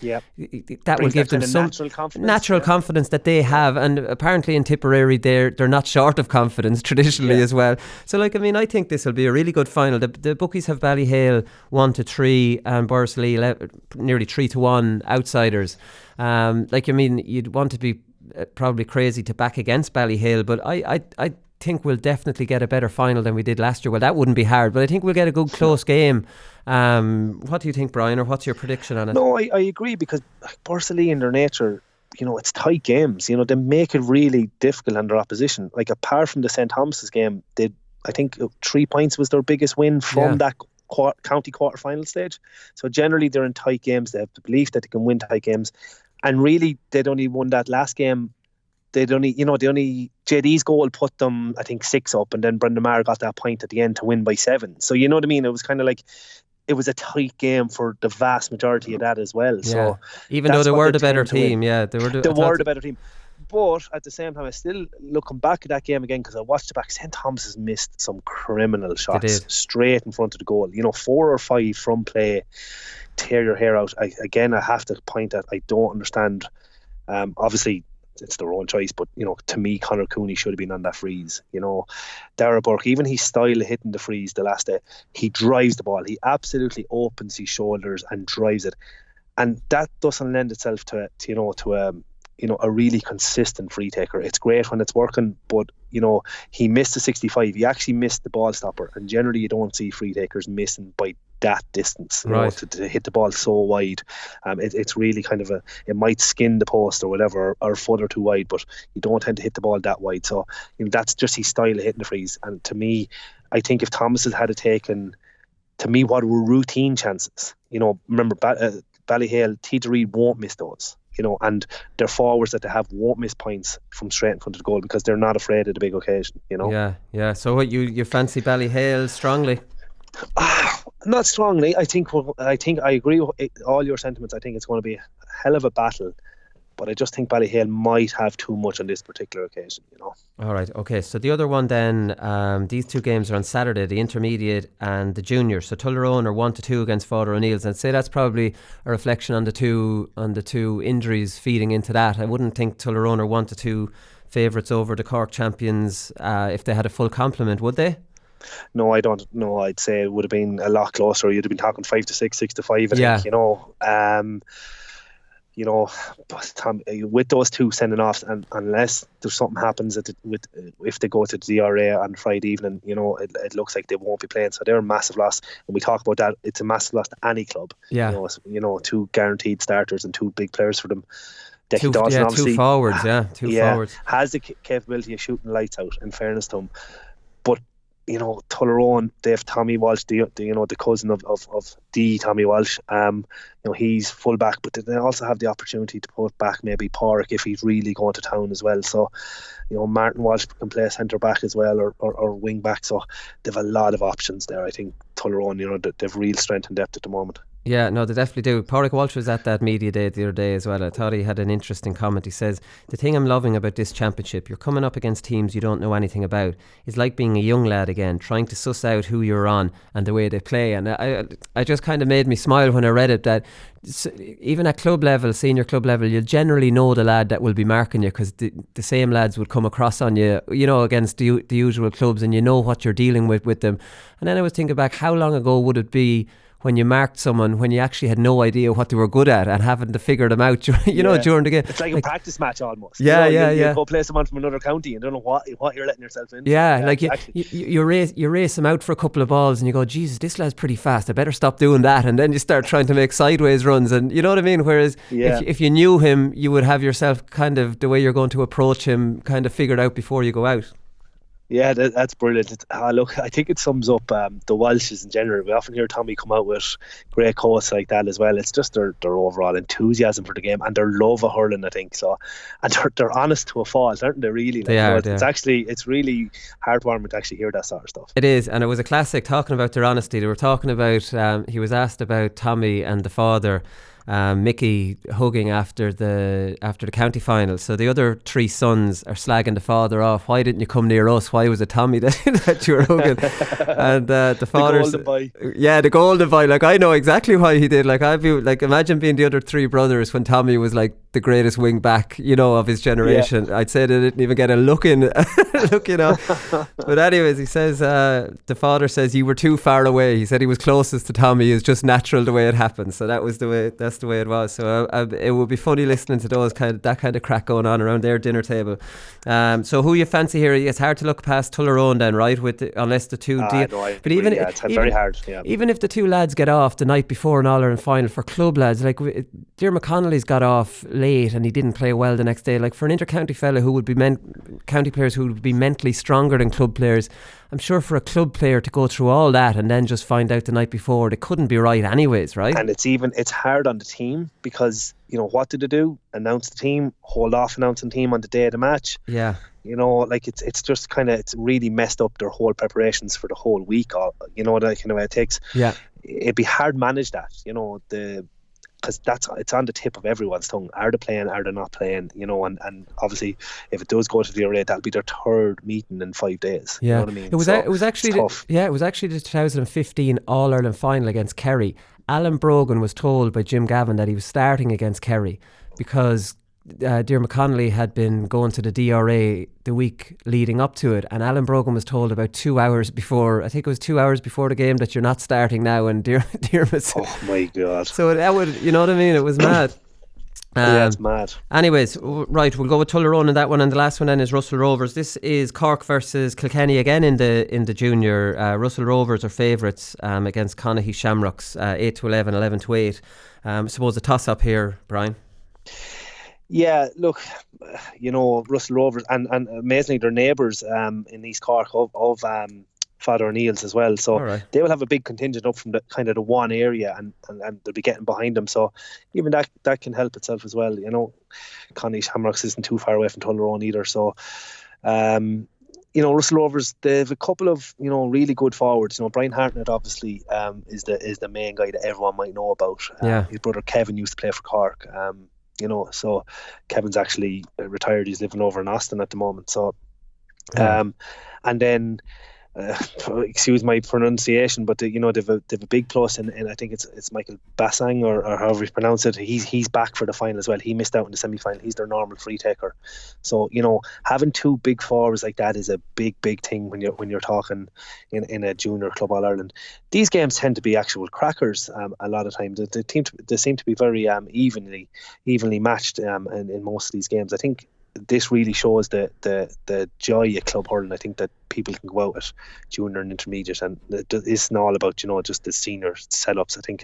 that will give them some natural confidence that they have, and apparently in Tipperary they're not short of confidence traditionally as well. So I think this will be a really good final. The bookies have Ballyhale 1-3 and Borrisoleigh nearly 3-1 outsiders. You'd want to be probably crazy to back against Ballyhale, but I think we'll definitely get a better final than we did last year. Well, that wouldn't be hard, but I think we'll get a good close game. What do you think, Brian, or what's your prediction on it? No, I agree, because Borrisoleigh in their nature, it's tight games. They make it really difficult on their opposition. Like, apart from the St. Thomas's game, I think 3 points was their biggest win from that county quarter-final stage. So generally they're in tight games. They have the belief that they can win tight games, and really they'd only won that last game. JD's goal put them, I think, 6 up, and then Brendan Maher got that point at the end to win by 7. So you know what I mean? It was kind of like, it was a tight game for the vast majority of that as well. Yeah. So even though they were the better team, they were the better team. But at the same time, I still, looking back at that game again, because I watched it back, St. Thomas has missed some criminal shots straight in front of the goal. 4 or 5 from play, tear your hair out. I have to point at, I don't understand. Obviously, it's their own choice, but to me, Conor Cooney should have been on that freeze. Darragh Burke, even his style of hitting the freeze the last day, he drives the ball. He absolutely opens his shoulders and drives it, and that doesn't lend itself to a really consistent free taker. It's great when it's working, but he missed the 65. He actually missed the ball stopper, and generally you don't see free takers missing by that distance, to hit the ball so wide. It's really kind of it might skin the post or whatever, or a foot or 2 wide, but you don't tend to hit the ball that wide. So that's just his style of hitting the freeze. And to me, I think if Thomas had taken, to me, what were routine chances, remember Ballyhale, T. Reid won't miss those. And their forwards that they have won't miss points from straight in front of the goal, because they're not afraid of the big occasion. Yeah. So what you fancy Ballyhale strongly? Not strongly. I think I agree with all your sentiments. I think it's going to be a hell of a battle, but I just think Ballyhale might have too much on this particular occasion. All right. Okay. So the other one then, these 2 games are on Saturday, the intermediate and the junior. So Tullaroan are 1-2 against Father O'Neill's, and I'd say that's probably a reflection on the two injuries feeding into that. I wouldn't think Tullaroan are 1-2 favourites over the Cork champions if they had a full complement, would they? No, I don't know. I'd say it would have been a lot closer. You'd have been talking 5-6, 6-5. I think. But with those 2 sending offs, and unless there's something happens if they go to the DRA on Friday evening, it looks like they won't be playing. So they're a massive loss. And we talk about that, it's a massive loss to any club. Yeah. 2 guaranteed starters and 2 big players for them. Decky Dawson, obviously, 2 forwards, 2 forwards. Has the capability of shooting lights out, in fairness to him. But Tullaroan, they have Tommy Walsh, the cousin of the Tommy Walsh. He's full back, but they also have the opportunity to put back maybe Pádraig if he's really going to town as well. So, Martin Walsh can play centre back as well, or wing back. So they've a lot of options there. I think Tullaroan, they've real strength and depth at the moment. Yeah, no, they definitely do. Pádraig Walsh was at that media day the other day as well. I thought he had an interesting comment. He says, the thing I'm loving about this championship, you're coming up against teams you don't know anything about. It's like being a young lad again, trying to suss out who you're on and the way they play. And I just kind of made me smile when I read it, that even at club level, senior club level, you'll generally know the lad that will be marking you, because the same lads would come across on you, against the usual clubs, and you know what you're dealing with them. And then I was thinking back, how long ago would it be when you marked someone when you actually had no idea what they were good at and having to figure them out, during the game. It's like a practice match almost. Yeah, you go play someone from another county and don't know what you're letting yourself into. Yeah, like exactly. you race them out for a couple of balls and you go, Jesus, this lad's pretty fast, I better stop doing that. And then you start trying to make sideways runs, and you know what I mean? Whereas if you knew him, you would have yourself kind of, the way you're going to approach him, kind of figured out before you go out. Yeah, that's brilliant. Look, I think it sums up the Welshes in general. We often hear Tommy come out with great quotes like that as well. It's just their overall enthusiasm for the game and their love of hurling, I think. So, and they're honest to a fault, aren't they? Really, they are. It's really heartwarming to actually hear that sort of stuff. It is, and it was a classic. Talking about their honesty, they were talking about. He was asked about Tommy and the father. Mickey hugging after the county final. So the other three sons are slagging the father off. Why didn't you come near us? Why was it Tommy that you were hugging? And the father, the golden boy. Yeah, the golden boy. Like, I know exactly why he did. Like, I'd be like, imagine being the other three brothers when Tommy was like the greatest wing back, of his generation. Yeah. I'd say they didn't even get a look in. But anyways, he says the father says you were too far away. He said he was closest to Tommy. It's just natural the way it happened. So that's the way it was. So it would be funny listening to that kind of crack going on around their dinner table. So who you fancy here? It's hard to look past Tullaroan then, right? Unless the two but it's very hard. Yeah. Even if the two lads get off the night before an All-Ireland final, for club lads, like Diarmuid McConnelly's got off late and he didn't play well the next day. Like, for an inter-county fella who would be county players who would be mentally stronger than club players, I'm sure for a club player to go through all that and then just find out the night before, they couldn't be right anyways, right? And it's hard on the team because, what did they do? Announce the team, hold off announcing the team on the day of the match. Yeah. It's just it's really messed up their whole preparations for the whole week. It takes. Yeah. It'd be hard to manage that, because it's on the tip of everyone's tongue. Are they playing? Are they not playing? And obviously, if it does go to the GAA, that'll be their third meeting in 5 days. Yeah. You know what I mean? It was actually the 2015 All Ireland final against Kerry. Alan Brogan was told by Jim Gavin that he was starting against Kerry because Diarmuid McConnelly had been going to the DRA the week leading up to it, and Alan Brogan was told about 2 hours before, I think it was 2 hours before the game, that you're not starting now. And Diarmuid, oh my God. So that would, you know what I mean? It was mad. Yeah, it's mad. Anyways, right, we'll go with Tullaroan in that one, and the last one then is Russell Rovers. This is Cork versus Kilkenny again in the junior. Russell Rovers are favourites against Connacht Shamrocks, 8-11, 11-8. I suppose a toss up here, Brian. Yeah, look, Russell Rovers and amazingly their neighbours in East Cork of Father O'Neill's as well. So they will have a big contingent up from the kind of the one area, and they'll be getting behind them. So even that can help itself as well. Connacht Shamrocks isn't too far away from Tullaroan either. So Russell Rovers, they have a couple of really good forwards. Brian Hartnett obviously is the main guy that everyone might know about. His brother Kevin used to play for Cork. So Kevin's actually retired. He's living over in Austin at the moment. So and then excuse my pronunciation, but they've a big plus, and I think it's Michael Bassang or however you pronounce it. He's back for the final as well. He missed out in the semi-final. He's their normal free taker. So having two big forwards like that is a big thing when you're talking in a junior club All Ireland. These games tend to be actual crackers a lot of times. They seem to be very evenly matched in most of these games. I think this really shows the joy of club hurling. I think that people can go out at junior and intermediate, and it isn't all about just the senior setups. I think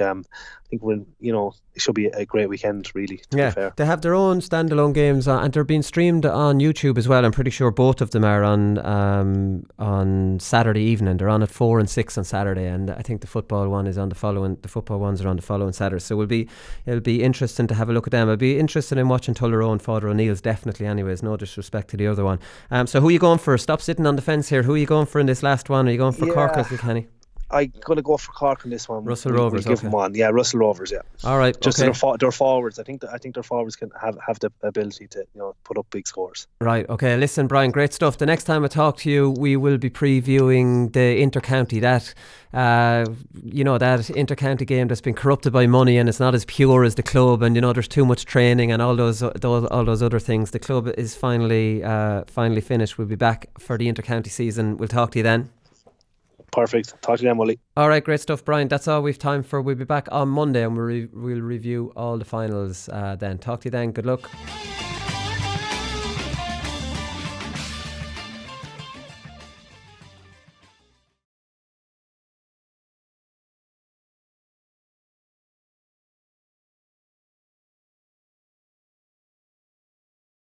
when it should be a great weekend, really. To be fair, they have their own standalone games, and they're being streamed on YouTube as well. I'm pretty sure both of them are on Saturday evening. They're on at 4 and 6 on Saturday, and I think the football one is on the following. The football ones are on the following Saturday. So it'll be interesting to have a look at them. I'll be interested in watching Tullaroan and Father O'Neill's, definitely. Anyways, no disrespect to the other one. So who are you going for? Stop sitting on the fence here. Who are you going for in this last one? Are you going for Cork or Kilkenny? I'm going to go for Cork in this one. Russell Rovers, give them one. Yeah, Russell Rovers, yeah. All right, just okay. their forwards. I think their forwards can have the ability to put up big scores. Right, okay. Listen, Brian, great stuff. The next time I talk to you, we will be previewing the intercounty. That inter-county game that's been corrupted by money, and it's not as pure as the club, and there's too much training and all those other things. The club is finally finished. We'll be back for the inter-county season. We'll talk to you then. Perfect. Talk to you then, Wally. All right, great stuff, Brian. That's all we've time for. We'll be back on Monday, and we'll review all the finals then. Talk to you then. Good luck.